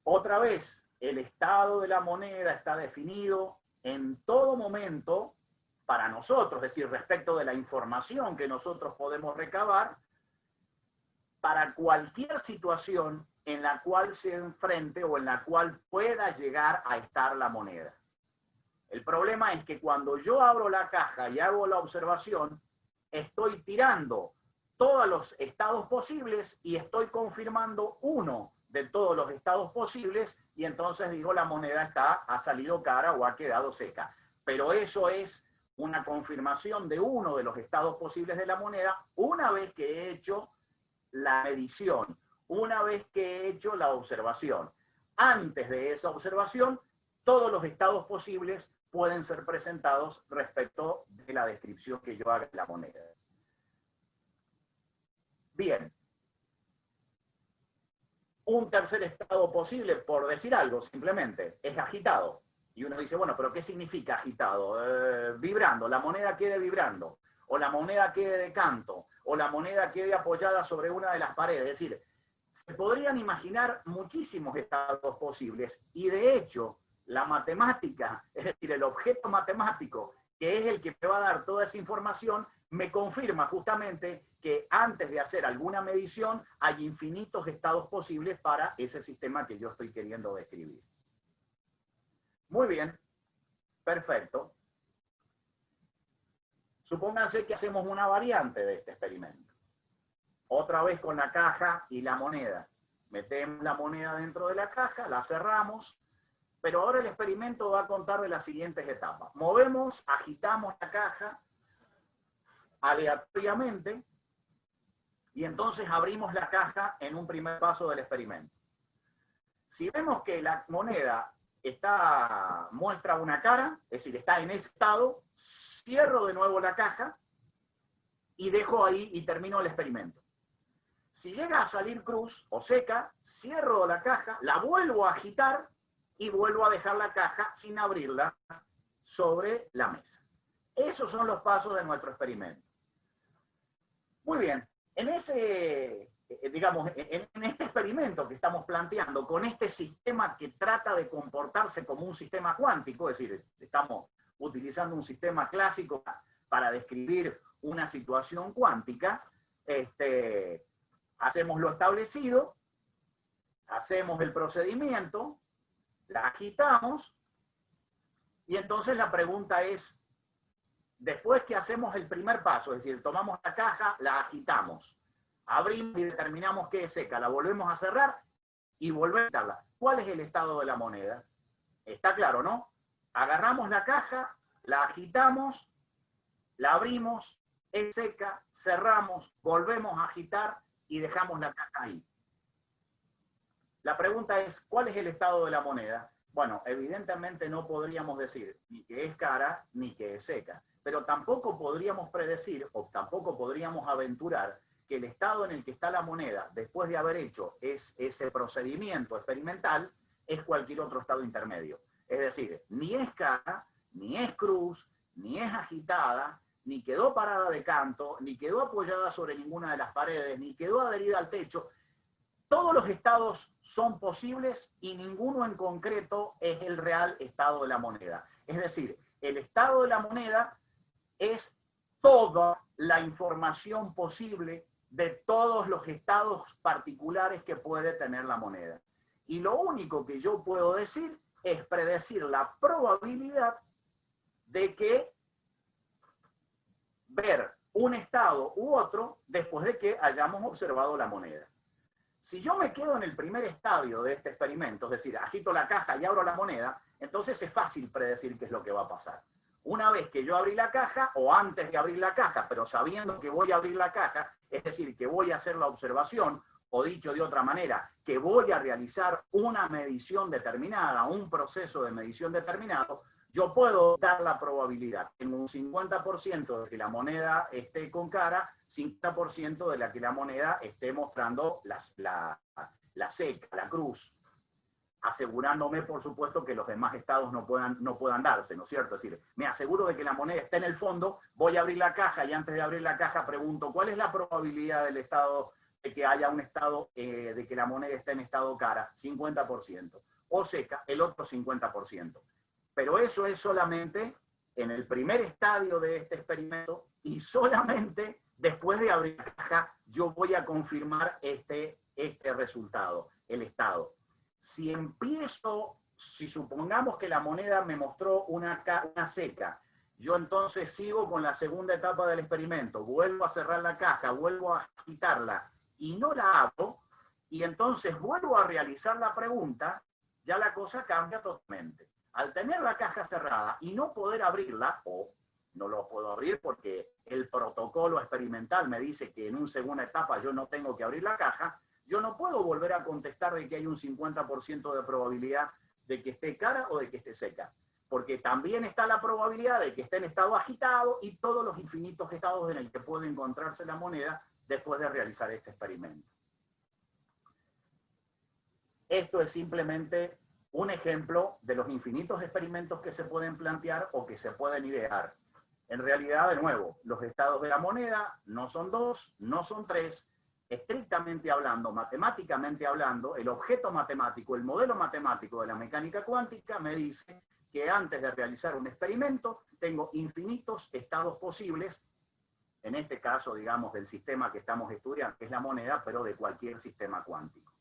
Otra vez, el estado de la moneda está definido en todo momento para nosotros, es decir, respecto de la información que nosotros podemos recabar, para cualquier situación en la cual se enfrente o en la cual pueda llegar a estar la moneda. El problema es que cuando yo abro la caja y hago la observación, estoy tirando todos los estados posibles y estoy confirmando uno de todos los estados posibles, y entonces digo la moneda ha salido cara o ha quedado seca. Pero eso es una confirmación de uno de los estados posibles de la moneda una vez que he hecho la medición, una vez que he hecho la observación. Antes de esa observación, todos los estados posibles pueden ser presentados respecto de la descripción que yo haga de la moneda. Bien. Un tercer estado posible, por decir algo, simplemente, es agitado. Y uno dice, bueno, pero ¿qué significa agitado? Vibrando, la moneda quede vibrando, o la moneda quede de canto, o la moneda quede apoyada sobre una de las paredes. Es decir, se podrían imaginar muchísimos estados posibles, y de hecho, la matemática, es decir, el objeto matemático, que es el que me va a dar toda esa información, me confirma justamente que antes de hacer alguna medición hay infinitos estados posibles para ese sistema que yo estoy queriendo describir. Muy bien, perfecto. Supónganse que hacemos una variante de este experimento. Otra vez con la caja y la moneda. Metemos la moneda dentro de la caja, la cerramos, pero ahora el experimento va a contar de las siguientes etapas. Movemos, agitamos la caja aleatoriamente, y entonces abrimos la caja en un primer paso del experimento. Si vemos que la moneda muestra una cara, es decir, está en ese estado, cierro de nuevo la caja y dejo ahí y termino el experimento. Si llega a salir cruz o seca, cierro la caja, la vuelvo a agitar y vuelvo a dejar la caja sin abrirla sobre la mesa. Esos son los pasos de nuestro experimento. Muy bien, en este experimento que estamos planteando, con este sistema que trata de comportarse como un sistema cuántico, es decir, estamos utilizando un sistema clásico para describir una situación cuántica, hacemos lo establecido, hacemos el procedimiento, la agitamos, y entonces la pregunta es, después que hacemos el primer paso, es decir, tomamos la caja, la agitamos, abrimos y determinamos que es seca, la volvemos a cerrar y volvemos a agitarla. ¿Cuál es el estado de la moneda? Está claro, ¿no? Agarramos la caja, la agitamos, la abrimos, es seca, cerramos, volvemos a agitar y dejamos la caja ahí. La pregunta es, ¿cuál es el estado de la moneda? Bueno, evidentemente no podríamos decir ni que es cara ni que es seca, pero tampoco podríamos predecir o tampoco podríamos aventurar que el estado en el que está la moneda después de haber hecho ese procedimiento experimental es cualquier otro estado intermedio. Es decir, ni es cara, ni es cruz, ni es agitada, ni quedó parada de canto, ni quedó apoyada sobre ninguna de las paredes, ni quedó adherida al techo. Todos los estados son posibles y ninguno en concreto es el real estado de la moneda. Es decir, el estado de la moneda es toda la información posible de todos los estados particulares que puede tener la moneda. Y lo único que yo puedo decir es predecir la probabilidad de que ver un estado u otro después de que hayamos observado la moneda. Si yo me quedo en el primer estadio de este experimento, es decir, agito la caja y abro la moneda, entonces es fácil predecir qué es lo que va a pasar. Una vez que yo abrí la caja, o antes de abrir la caja, pero sabiendo que voy a abrir la caja, es decir, que voy a hacer la observación, o dicho de otra manera, que voy a realizar una medición determinada, un proceso de medición determinado, yo puedo dar la probabilidad en un 50% de que la moneda esté con cara, 50% de que la moneda esté mostrando la seca, la cruz, asegurándome, por supuesto, que los demás estados no puedan darse, ¿no es cierto? Es decir, me aseguro de que la moneda está en el fondo, voy a abrir la caja y antes de abrir la caja pregunto, ¿cuál es la probabilidad del estado, de que haya un estado, de que la moneda esté en estado cara? 50%. O seca, el otro 50%. Pero eso es solamente en el primer estadio de este experimento y solamente después de abrir la caja yo voy a confirmar este resultado, el estado. Si supongamos que la moneda me mostró una seca, yo entonces sigo con la segunda etapa del experimento, vuelvo a cerrar la caja, vuelvo a agitarla y no la abro, y entonces vuelvo a realizar la pregunta, ya la cosa cambia totalmente. Al tener la caja cerrada y no poder abrirla, o no lo puedo abrir porque el protocolo experimental me dice que en una segunda etapa yo no tengo que abrir la caja, yo no puedo volver a contestar de que hay un 50% de probabilidad de que esté cara o de que esté seca. Porque también está la probabilidad de que esté en estado agitado y todos los infinitos estados en el que puede encontrarse la moneda después de realizar este experimento. Esto es simplemente un ejemplo de los infinitos experimentos que se pueden plantear o que se pueden idear. En realidad, de nuevo, los estados de la moneda no son 2, no son 3. Estrictamente hablando, matemáticamente hablando, el objeto matemático, el modelo matemático de la mecánica cuántica me dice que antes de realizar un experimento tengo infinitos estados posibles, en este caso, digamos, del sistema que estamos estudiando, que es la moneda, pero de cualquier sistema cuántico.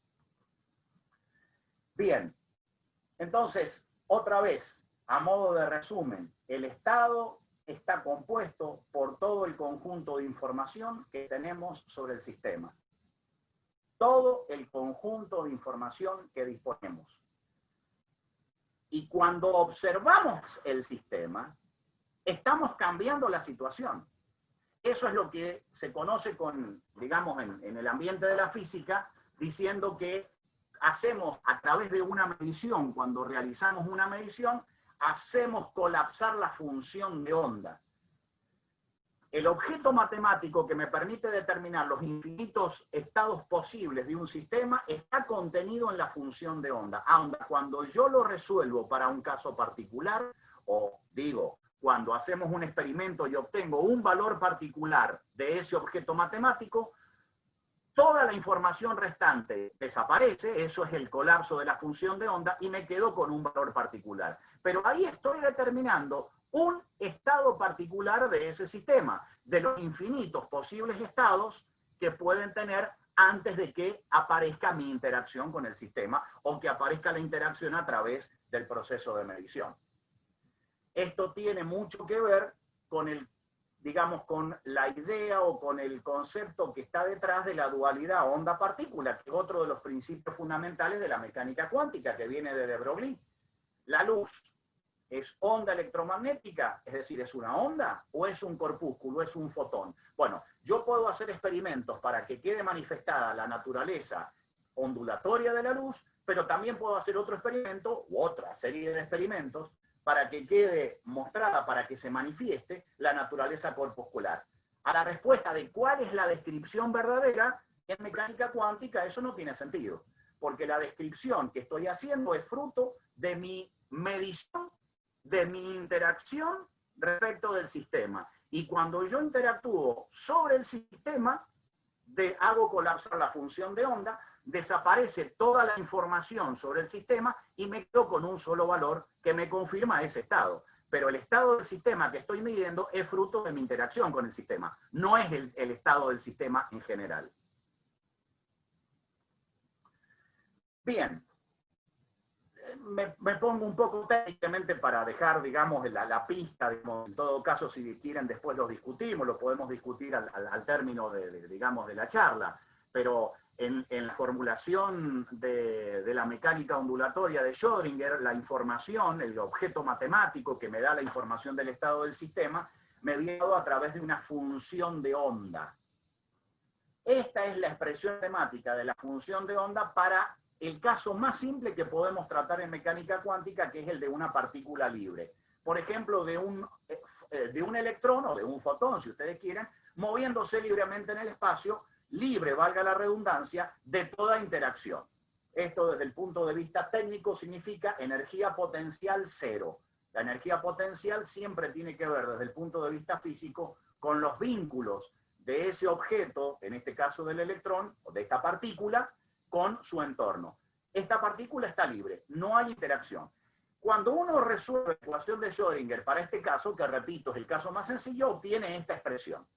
Bien. Entonces, otra vez, a modo de resumen, el estado está compuesto por todo el conjunto de información que tenemos sobre el sistema. Todo el conjunto de información que disponemos. Y cuando observamos el sistema, estamos cambiando la situación. Eso es lo que se conoce digamos, en el ambiente de la física, diciendo que hacemos a través de una medición, cuando realizamos una medición, hacemos colapsar la función de onda. El objeto matemático que me permite determinar los infinitos estados posibles de un sistema está contenido en la función de onda. Ahora, cuando yo lo resuelvo para un caso particular, o digo, cuando hacemos un experimento y obtengo un valor particular de ese objeto matemático, toda la información restante desaparece, eso es el colapso de la función de onda, y me quedo con un valor particular. Pero ahí estoy determinando un estado particular de ese sistema, de los infinitos posibles estados que pueden tener antes de que aparezca mi interacción con el sistema o que aparezca la interacción a través del proceso de medición. Esto tiene mucho que ver con digamos, con la idea o con el concepto que está detrás de la dualidad onda-partícula, que es otro de los principios fundamentales de la mecánica cuántica, que viene de de Broglie. La luz es onda electromagnética, es decir, ¿es una onda o es un corpúsculo, es un fotón? Bueno, yo puedo hacer experimentos para que quede manifestada la naturaleza ondulatoria de la luz, pero también puedo hacer otro experimento u otra serie de experimentos para que quede mostrada, para que se manifieste la naturaleza corpuscular. A la respuesta de cuál es la descripción verdadera, en mecánica cuántica eso no tiene sentido, porque la descripción que estoy haciendo es fruto de mi medición, de mi interacción respecto del sistema. Y cuando yo interactúo sobre el sistema, hago colapsar la función de onda, desaparece toda la información sobre el sistema y me quedo con un solo valor que me confirma ese estado. pero el estado del sistema que estoy midiendo es fruto de mi interacción con el sistema, no es el estado del sistema en general. Bien, me pongo un poco técnicamente para dejar, digamos, la pista, digamos, en todo caso, si quieren después lo discutimos, lo podemos discutir al término digamos, de la charla, pero en la formulación de la mecánica ondulatoria de Schrödinger, la información, el objeto matemático que me da la información del estado del sistema, me viene dado a través de una función de onda. Esta es la expresión matemática de la función de onda para el caso más simple que podemos tratar en mecánica cuántica, que es el de una partícula libre. Por ejemplo, de un electrón o de un fotón, si ustedes quieren, moviéndose libremente en el espacio, libre, valga la redundancia, de toda interacción. Esto desde el punto de vista técnico significa energía potencial cero. La energía potencial siempre tiene que ver desde el punto de vista físico con los vínculos de ese objeto, en este caso del electrón, o de esta partícula, con su entorno. Esta partícula está libre, no hay interacción. Cuando uno resuelve la ecuación de Schrödinger para este caso, que repito, es el caso más sencillo, obtiene esta expresión.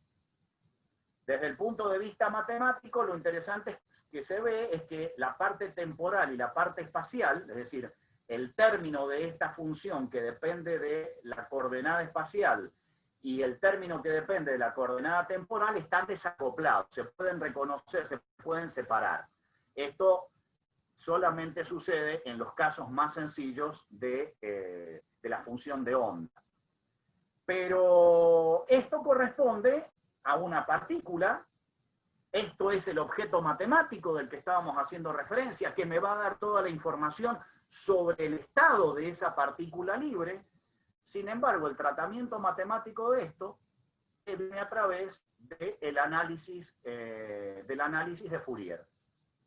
Desde el punto de vista matemático, lo interesante que se ve es que la parte temporal y la parte espacial, es decir, el término de esta función que depende de la coordenada espacial y el término que depende de la coordenada temporal, están desacoplados, se pueden reconocer, se pueden separar. Esto solamente sucede en los casos más sencillos de la función de onda. Pero esto corresponde a una partícula, esto es el objeto matemático del que estábamos haciendo referencia, que me va a dar toda la información sobre el estado de esa partícula libre. Sin embargo, el tratamiento matemático de esto viene a través del análisis de Fourier.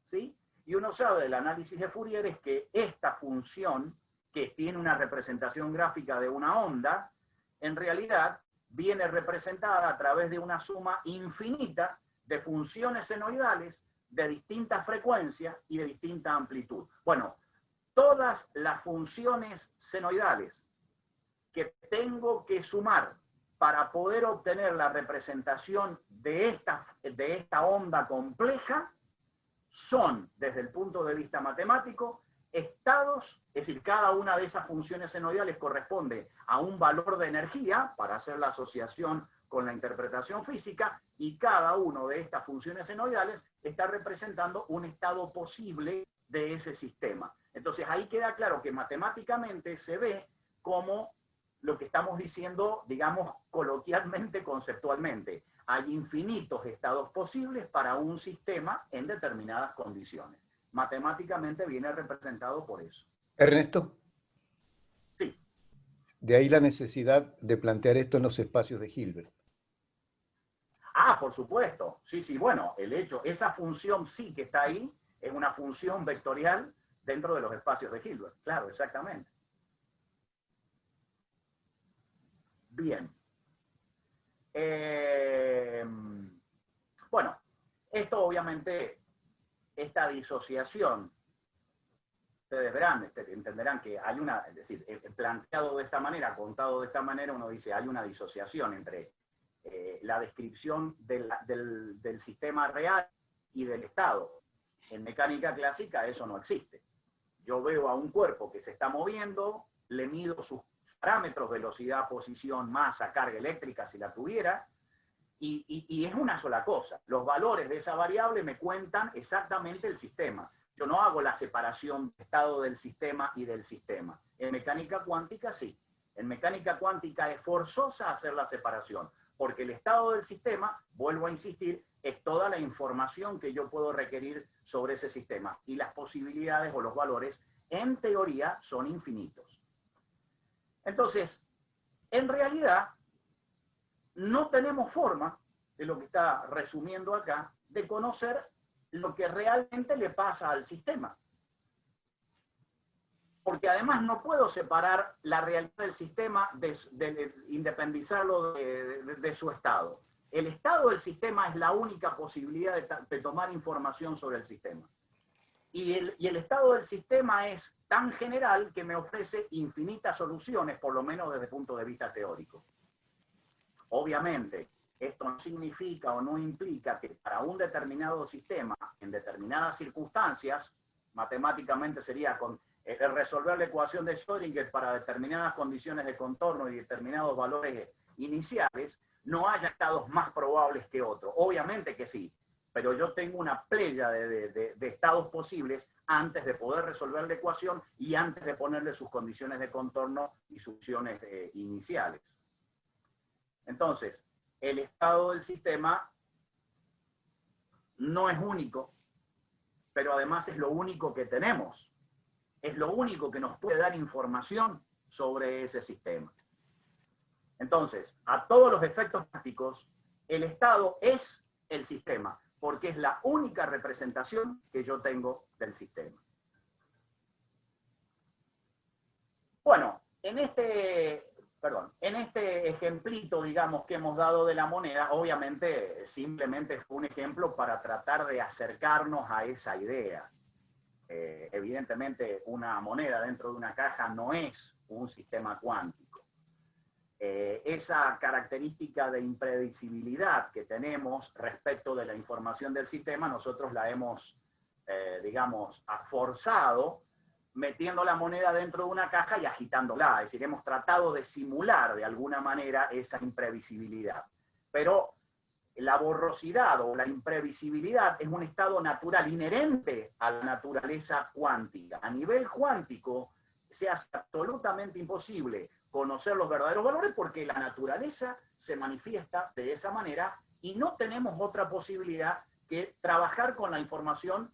¿Sí? Y uno sabe del análisis de Fourier es que esta función, que tiene una representación gráfica de una onda, en realidad viene representada a través de una suma infinita de funciones senoidales de distintas frecuencias y de distinta amplitud. Bueno, todas las funciones senoidales que tengo que sumar para poder obtener la representación de esta onda compleja son, desde el punto de vista matemático, estados, es decir, cada una de esas funciones senoidales corresponde a un valor de energía para hacer la asociación con la interpretación física, y cada una de estas funciones senoidales está representando un estado posible de ese sistema. Entonces ahí queda claro que matemáticamente se ve como lo que estamos diciendo, digamos, coloquialmente, conceptualmente. Hay infinitos estados posibles para un sistema en determinadas condiciones. Matemáticamente viene representado por eso. Ernesto. Sí. De ahí la necesidad de plantear esto en los espacios de Hilbert. Ah, por supuesto. Sí, sí, bueno, el hecho, esa función sí que está ahí, es una función vectorial dentro de los espacios de Hilbert. Claro, exactamente. Bien. Bueno, esto obviamente, esta disociación, ustedes verán, entenderán que hay una, es decir, planteado de esta manera, contado de esta manera, uno dice, hay una disociación entre la descripción del sistema real y del estado. En mecánica clásica eso no existe. Yo veo a un cuerpo que se está moviendo, le mido sus parámetros, velocidad, posición, masa, carga eléctrica, si la tuviera, y es una sola cosa. Los valores de esa variable me cuentan exactamente el sistema. Yo no hago la separación de estado del sistema y del sistema. En mecánica cuántica sí. En mecánica cuántica es forzosa hacer la separación, porque el estado del sistema, vuelvo a insistir, es toda la información que yo puedo requerir sobre ese sistema, y las posibilidades o los valores, en teoría, son infinitos. Entonces, en realidad, no tenemos forma, de lo que está resumiendo acá, de conocer lo que realmente le pasa al sistema. Porque además no puedo separar la realidad del sistema, independizarlo de su estado. El estado del sistema es la única posibilidad de tomar información sobre el sistema. Y el estado del sistema es tan general que me ofrece infinitas soluciones, por lo menos desde el punto de vista teórico. Obviamente, esto no significa o no implica que para un determinado sistema, en determinadas circunstancias, matemáticamente sería resolver la ecuación de Schrödinger para determinadas condiciones de contorno y determinados valores iniciales, no haya estados más probables que otros. Obviamente que sí, pero yo tengo una playa de estados posibles antes de poder resolver la ecuación y antes de ponerle sus condiciones de contorno y sus opciones iniciales. Entonces, el estado del sistema no es único, pero además es lo único que tenemos. Es lo único que nos puede dar información sobre ese sistema. Entonces, a todos los efectos prácticos, el estado es el sistema, porque es la única representación que yo tengo del sistema. Bueno, en este ejemplito, digamos, que hemos dado de la moneda, obviamente simplemente fue un ejemplo para tratar de acercarnos a esa idea. Evidentemente, una moneda dentro de una caja no es un sistema cuántico. Esa característica de impredecibilidad que tenemos respecto de la información del sistema, nosotros la hemos, digamos, forzado metiendo la moneda dentro de una caja y agitándola. Es decir, hemos tratado de simular de alguna manera esa imprevisibilidad. Pero la borrosidad o la imprevisibilidad es un estado natural inherente a la naturaleza cuántica. A nivel cuántico se hace absolutamente imposible conocer los verdaderos valores porque la naturaleza se manifiesta de esa manera y no tenemos otra posibilidad que trabajar con la información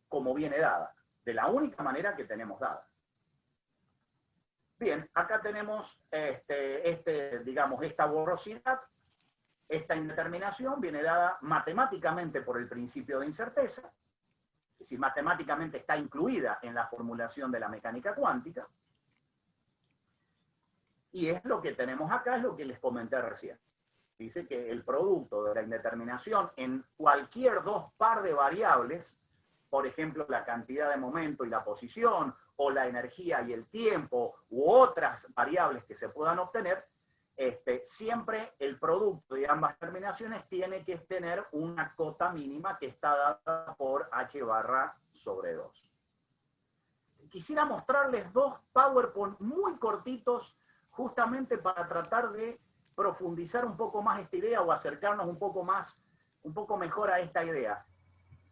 como viene dada, de la única manera que tenemos dada. Bien, acá tenemos digamos, esta borrosidad, esta indeterminación viene dada matemáticamente por el principio de incerteza, es decir, matemáticamente está incluida en la formulación de la mecánica cuántica, y es lo que tenemos acá, es lo que les comenté recién. Dice que el producto de la indeterminación en cualquier dos par de variables, por ejemplo, la cantidad de momento y la posición, o la energía y el tiempo, u otras variables que se puedan obtener, siempre el producto de ambas terminaciones tiene que tener una cota mínima que está dada por h barra sobre 2. Quisiera mostrarles dos PowerPoint muy cortitos, justamente para tratar de profundizar un poco más esta idea o acercarnos un poco mejor a esta idea.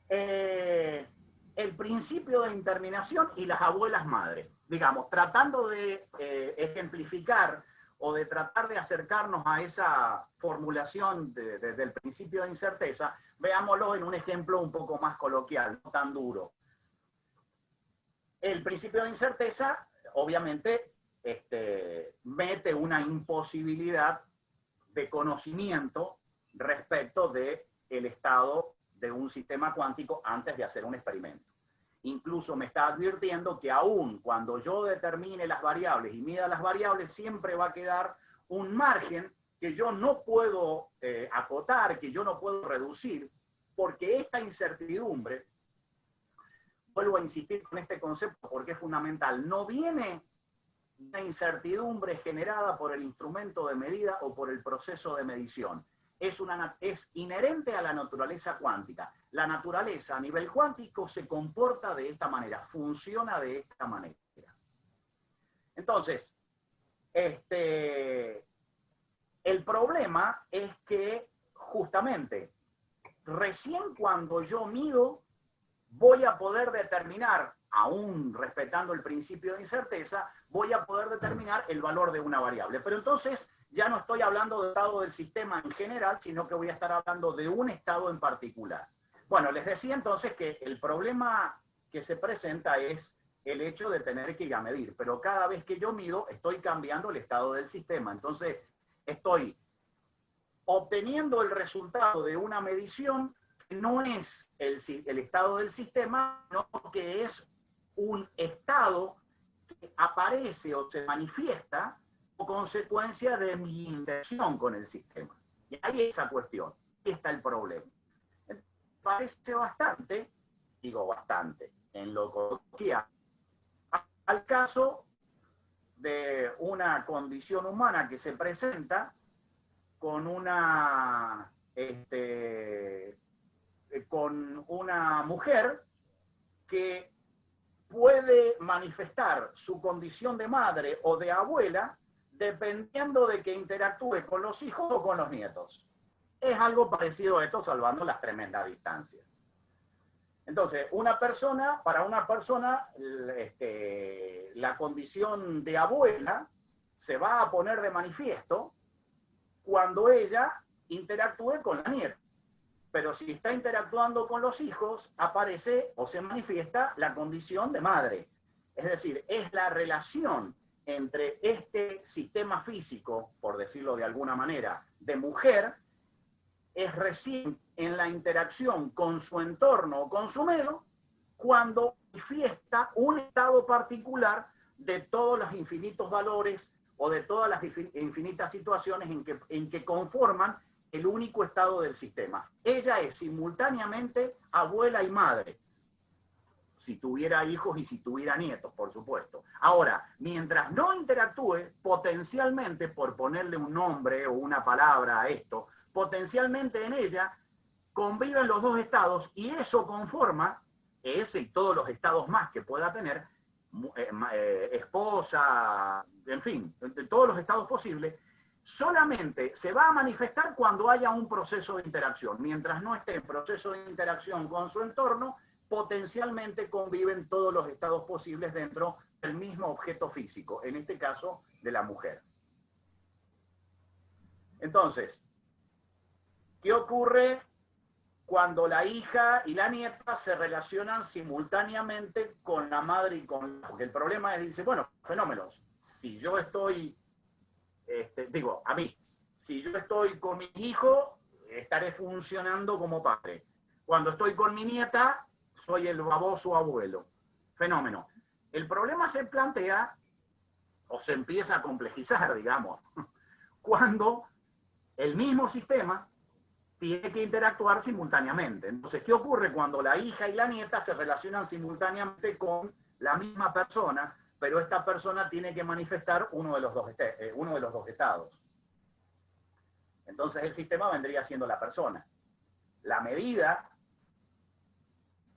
El principio de indeterminación y las abuelas madres, digamos, tratando de ejemplificar o de tratar de acercarnos a esa formulación desde el principio de incerteza, veámoslo en un ejemplo un poco más coloquial, no tan duro. El principio de incerteza, obviamente, mete una imposibilidad de conocimiento respecto del estado de un sistema cuántico antes de hacer un experimento. Incluso me está advirtiendo que aún cuando yo determine las variables y mida las variables, siempre va a quedar un margen que yo no puedo acotar, que yo no puedo reducir, porque esta incertidumbre, vuelvo a insistir con este concepto porque es fundamental, no viene una incertidumbre generada por el instrumento de medida o por el proceso de medición. Es inherente a la naturaleza cuántica. La naturaleza a nivel cuántico se comporta de esta manera, funciona de esta manera. Entonces, el problema es que justamente recién cuando yo mido voy a poder determinar, aún respetando el principio de incerteza, voy a poder determinar el valor de una variable. Pero entonces ya no estoy hablando del estado del sistema en general, sino que voy a estar hablando de un estado en particular. Bueno, les decía entonces que el problema que se presenta es el hecho de tener que ir a medir, pero cada vez que yo mido estoy cambiando el estado del sistema. Entonces estoy obteniendo el resultado de una medición que no es el estado del sistema, sino que es un estado que aparece o se manifiesta como consecuencia de mi interacción con el sistema. Y ahí esa cuestión, ahí está el problema. Parece bastante digo bastante, en lo coloquial, al caso de una condición humana que se presenta con una mujer que puede manifestar su condición de madre o de abuela dependiendo de que interactúe con los hijos o con los nietos. Es algo parecido a esto, salvando las tremendas distancias. Entonces, para una persona, la condición de abuela se va a poner de manifiesto cuando ella interactúe con la nieta. Pero si está interactuando con los hijos, aparece o se manifiesta la condición de madre. Es decir, es la relación entre este sistema físico, por decirlo de alguna manera, de mujer, es recién en la interacción con su entorno o con su medio, cuando manifiesta un estado particular de todos los infinitos valores o de todas las infinitas situaciones en que conforman el único estado del sistema. Ella es simultáneamente abuela y madre, si tuviera hijos y si tuviera nietos, por supuesto. Ahora, mientras no interactúe, potencialmente, por ponerle un nombre o una palabra a esto, potencialmente en ella conviven los dos estados y eso conforma, ese y todos los estados más que pueda tener, esposa, en fin, de todos los estados posibles, solamente se va a manifestar cuando haya un proceso de interacción. Mientras no esté en proceso de interacción con su entorno, potencialmente conviven todos los estados posibles dentro del mismo objeto físico, en este caso de la mujer. Entonces, ¿qué ocurre cuando la hija y la nieta se relacionan simultáneamente con la madre y con la... Porque el problema es, dice, bueno, fenómenos, si yo estoy... si yo estoy con mi hijo, estaré funcionando como padre. Cuando estoy con mi nieta, soy el baboso abuelo. Fenómeno. El problema se plantea, o se empieza a complejizar, digamos, cuando el mismo sistema tiene que interactuar simultáneamente. Entonces, ¿qué ocurre cuando la hija y la nieta se relacionan simultáneamente con la misma persona, pero esta persona tiene que manifestar uno de los dos estados? Entonces el sistema vendría siendo la persona. La medida,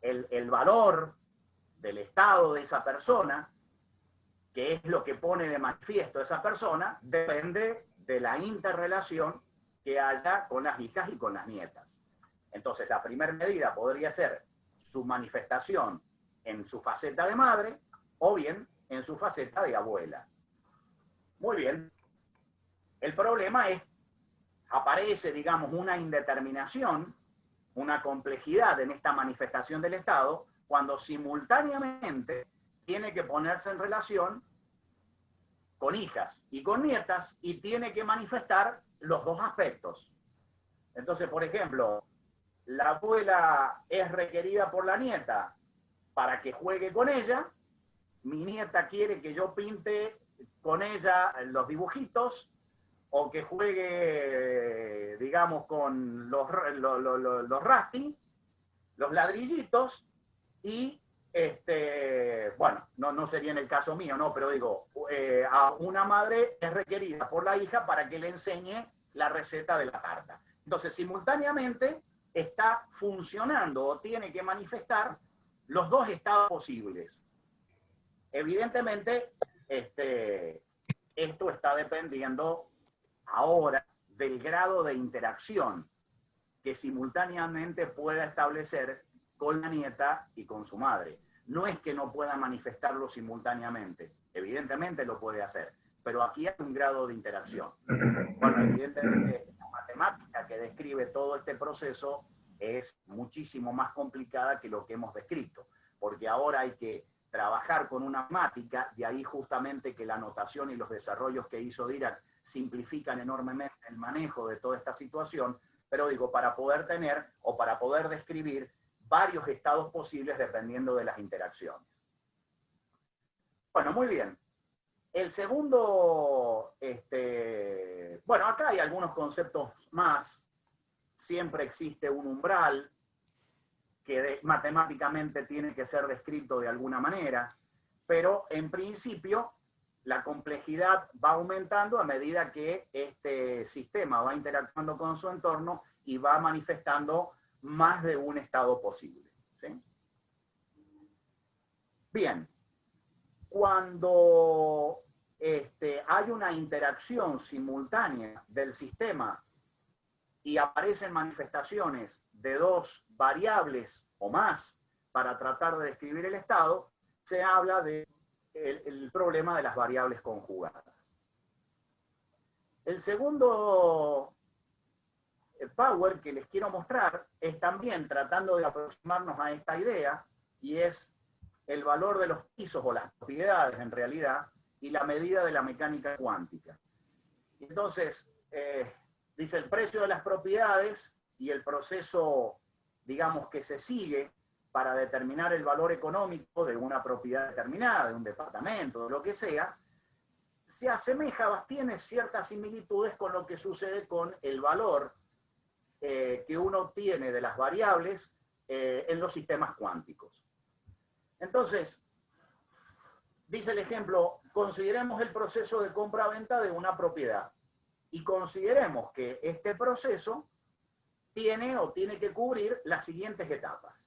el valor del estado de esa persona, que es lo que pone de manifiesto esa persona, depende de la interrelación que haya con las hijas y con las nietas. Entonces la primera medida podría ser su manifestación en su faceta de madre o bien en su faceta de abuela. Muy bien. El problema es, aparece, digamos, una indeterminación, una complejidad en esta manifestación del Estado, cuando simultáneamente tiene que ponerse en relación con hijas y con nietas y tiene que manifestar los dos aspectos. Entonces, por ejemplo, la abuela es requerida por la nieta para que juegue con ella, mi nieta quiere que yo pinte con ella los dibujitos o que juegue, digamos, con los rasti, los ladrillitos, y, bueno, no sería en el caso mío, ¿no? Pero digo, a una madre es requerida por la hija para que le enseñe la receta de la tarta. Entonces, simultáneamente está funcionando o tiene que manifestar los dos estados posibles. Evidentemente, esto está dependiendo ahora del grado de interacción que simultáneamente pueda establecer con la nieta y con su madre. No es que no pueda manifestarlo simultáneamente, evidentemente lo puede hacer, pero aquí hay un grado de interacción. Bueno, evidentemente la matemática que describe todo este proceso es muchísimo más complicada que lo que hemos descrito, porque ahora hay que trabajar con una matemática, de ahí justamente que la notación y los desarrollos que hizo Dirac simplifican enormemente el manejo de toda esta situación, pero digo, para poder tener o para poder describir varios estados posibles dependiendo de las interacciones. Bueno, muy bien. El segundo, bueno, acá hay algunos conceptos más. Siempre existe un umbral que matemáticamente tiene que ser descrito de alguna manera, pero en principio la complejidad va aumentando a medida que este sistema va interactuando con su entorno y va manifestando más de un estado posible, ¿sí? Bien, cuando hay una interacción simultánea del sistema y aparecen manifestaciones de dos variables o más para tratar de describir el estado, se habla de el problema de las variables conjugadas. El segundo power que les quiero mostrar es también tratando de aproximarnos a esta idea, y es el valor de los pisos o las propiedades en realidad y la medida de la mecánica cuántica. Entonces, dice el precio de las propiedades y el proceso, digamos, que se sigue para determinar el valor económico de una propiedad determinada, de un departamento, de lo que sea, se asemeja, tiene ciertas similitudes con lo que sucede con el valor que uno obtiene de las variables en los sistemas cuánticos. Entonces, dice el ejemplo, consideremos el proceso de compra-venta de una propiedad y consideremos que este proceso tiene que cubrir las siguientes etapas.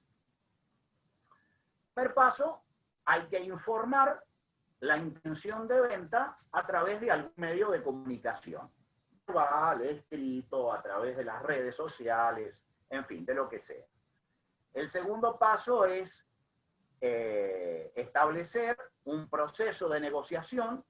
Primer paso, hay que informar la intención de venta a través de algún medio de comunicación. Verbal, escrito, a través de las redes sociales, en fin, de lo que sea. El segundo paso es establecer un proceso de negociación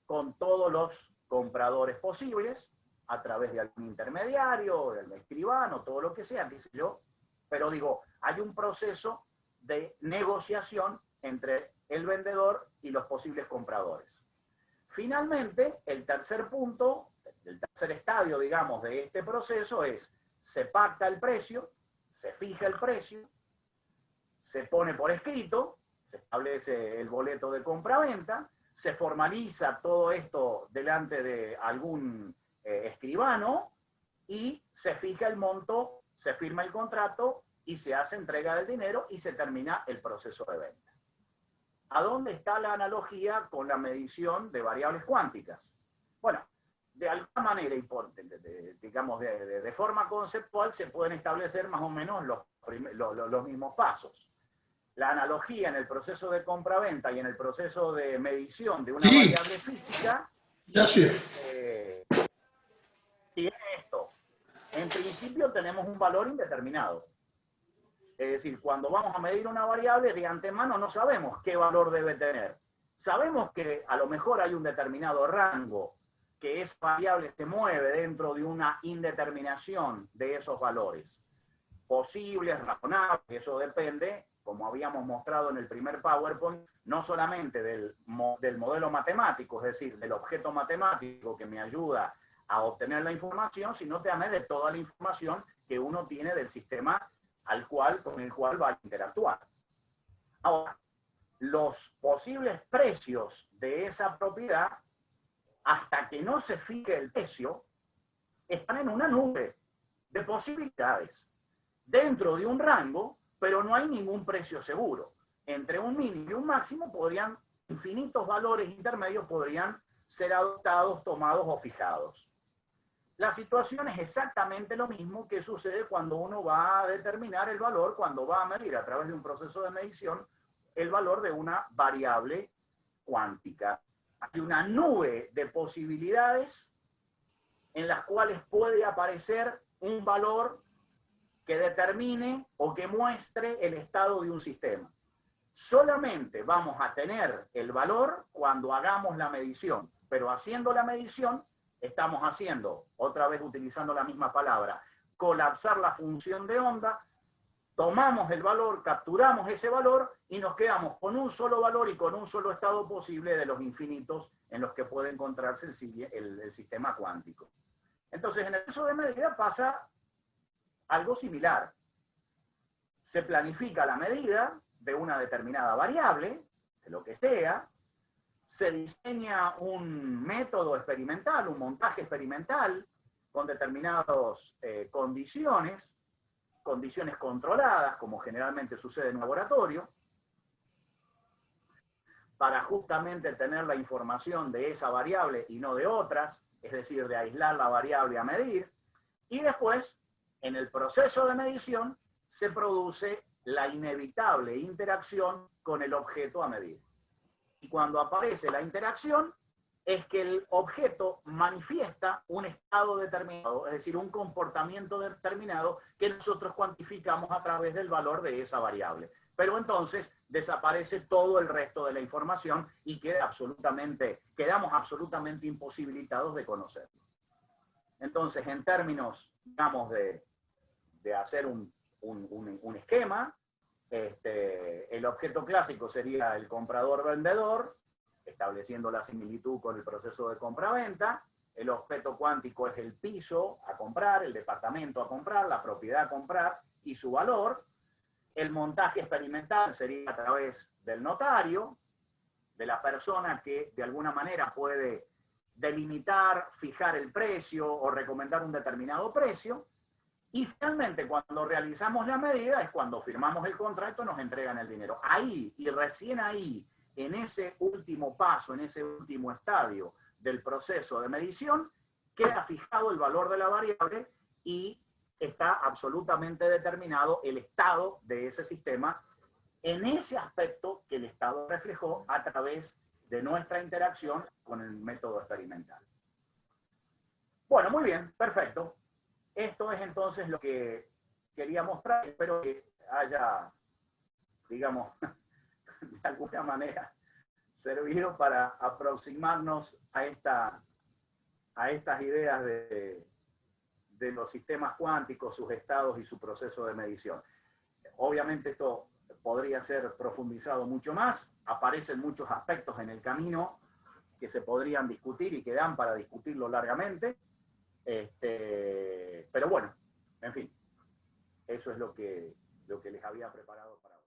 con todos los compradores posibles, a través de algún intermediario, del escribano, todo lo que sea, qué sé yo. Pero digo, hay un proceso de negociación entre el vendedor y los posibles compradores. Finalmente, el tercer punto, el tercer estadio, digamos, de este proceso es, se pacta el precio, se fija el precio, se pone por escrito, se establece el boleto de compra-venta, se formaliza todo esto delante de algún escribano y se fija el monto, se firma el contrato y se hace entrega del dinero y se termina el proceso de venta. ¿A dónde está la analogía con la medición de variables cuánticas? Bueno, de alguna manera, y digamos de forma conceptual, se pueden establecer más o menos los mismos pasos. La analogía en el proceso de compra-venta y en el proceso de medición de una variable física tiene esto. En principio tenemos un valor indeterminado. Es decir, cuando vamos a medir una variable, de antemano no sabemos qué valor debe tener. Sabemos que a lo mejor hay un determinado rango, que esa variable se mueve dentro de una indeterminación de esos valores. Posibles, razonables, eso depende, como habíamos mostrado en el primer PowerPoint, no solamente del modelo matemático, es decir, del objeto matemático que me ayuda a obtener la información, sino también de toda la información que uno tiene del sistema con el cual va a interactuar. Ahora, los posibles precios de esa propiedad, hasta que no se fije el precio, están en una nube de posibilidades, dentro de un rango, pero no hay ningún precio seguro. Entre un mínimo y un máximo infinitos valores intermedios podrían ser adoptados, tomados o fijados. La situación es exactamente lo mismo que sucede cuando uno va a determinar el valor, cuando va a medir a través de un proceso de medición el valor de una variable cuántica. Hay una nube de posibilidades en las cuales puede aparecer un valor que determine o que muestre el estado de un sistema. Solamente vamos a tener el valor cuando hagamos la medición, pero haciendo la medición estamos haciendo, otra vez utilizando la misma palabra, colapsar la función de onda, tomamos el valor, capturamos ese valor y nos quedamos con un solo valor y con un solo estado posible de los infinitos en los que puede encontrarse el sistema cuántico. Entonces, en el caso de medida pasa algo similar. Se planifica la medida de una determinada variable, de lo que sea, se diseña un método experimental, un montaje experimental con determinadas condiciones, condiciones controladas, como generalmente sucede en un laboratorio, para justamente tener la información de esa variable y no de otras, es decir, de aislar la variable a medir, y después, en el proceso de medición, se produce la inevitable interacción con el objeto a medir. Y cuando aparece la interacción, es que el objeto manifiesta un estado determinado, es decir, un comportamiento determinado que nosotros cuantificamos a través del valor de esa variable. Pero entonces desaparece todo el resto de la información y quedamos absolutamente imposibilitados de conocerlo. Entonces, en términos, digamos, de hacer un esquema, el objeto clásico sería el comprador-vendedor, estableciendo la similitud con el proceso de compra-venta. El objeto cuántico es el piso a comprar, el departamento a comprar, la propiedad a comprar y su valor. El montaje experimental sería a través del notario, de la persona que de alguna manera puede delimitar, fijar el precio o recomendar un determinado precio. Y finalmente, cuando realizamos la medida, es cuando firmamos el contrato, nos entregan el dinero. Ahí, y recién ahí, en ese último paso, en ese último estadio del proceso de medición, queda fijado el valor de la variable y está absolutamente determinado el estado de ese sistema en ese aspecto que el Estado reflejó a través de nuestra interacción con el método experimental. Bueno, muy bien, perfecto. Esto es entonces lo que quería mostrar. Espero que haya, digamos, de alguna manera servido para aproximarnos a estas ideas de los sistemas cuánticos, sus estados y su proceso de medición. Obviamente esto podría ser profundizado mucho más, aparecen muchos aspectos en el camino que se podrían discutir y que dan para discutirlo largamente, pero bueno, en fin, eso es lo que les había preparado para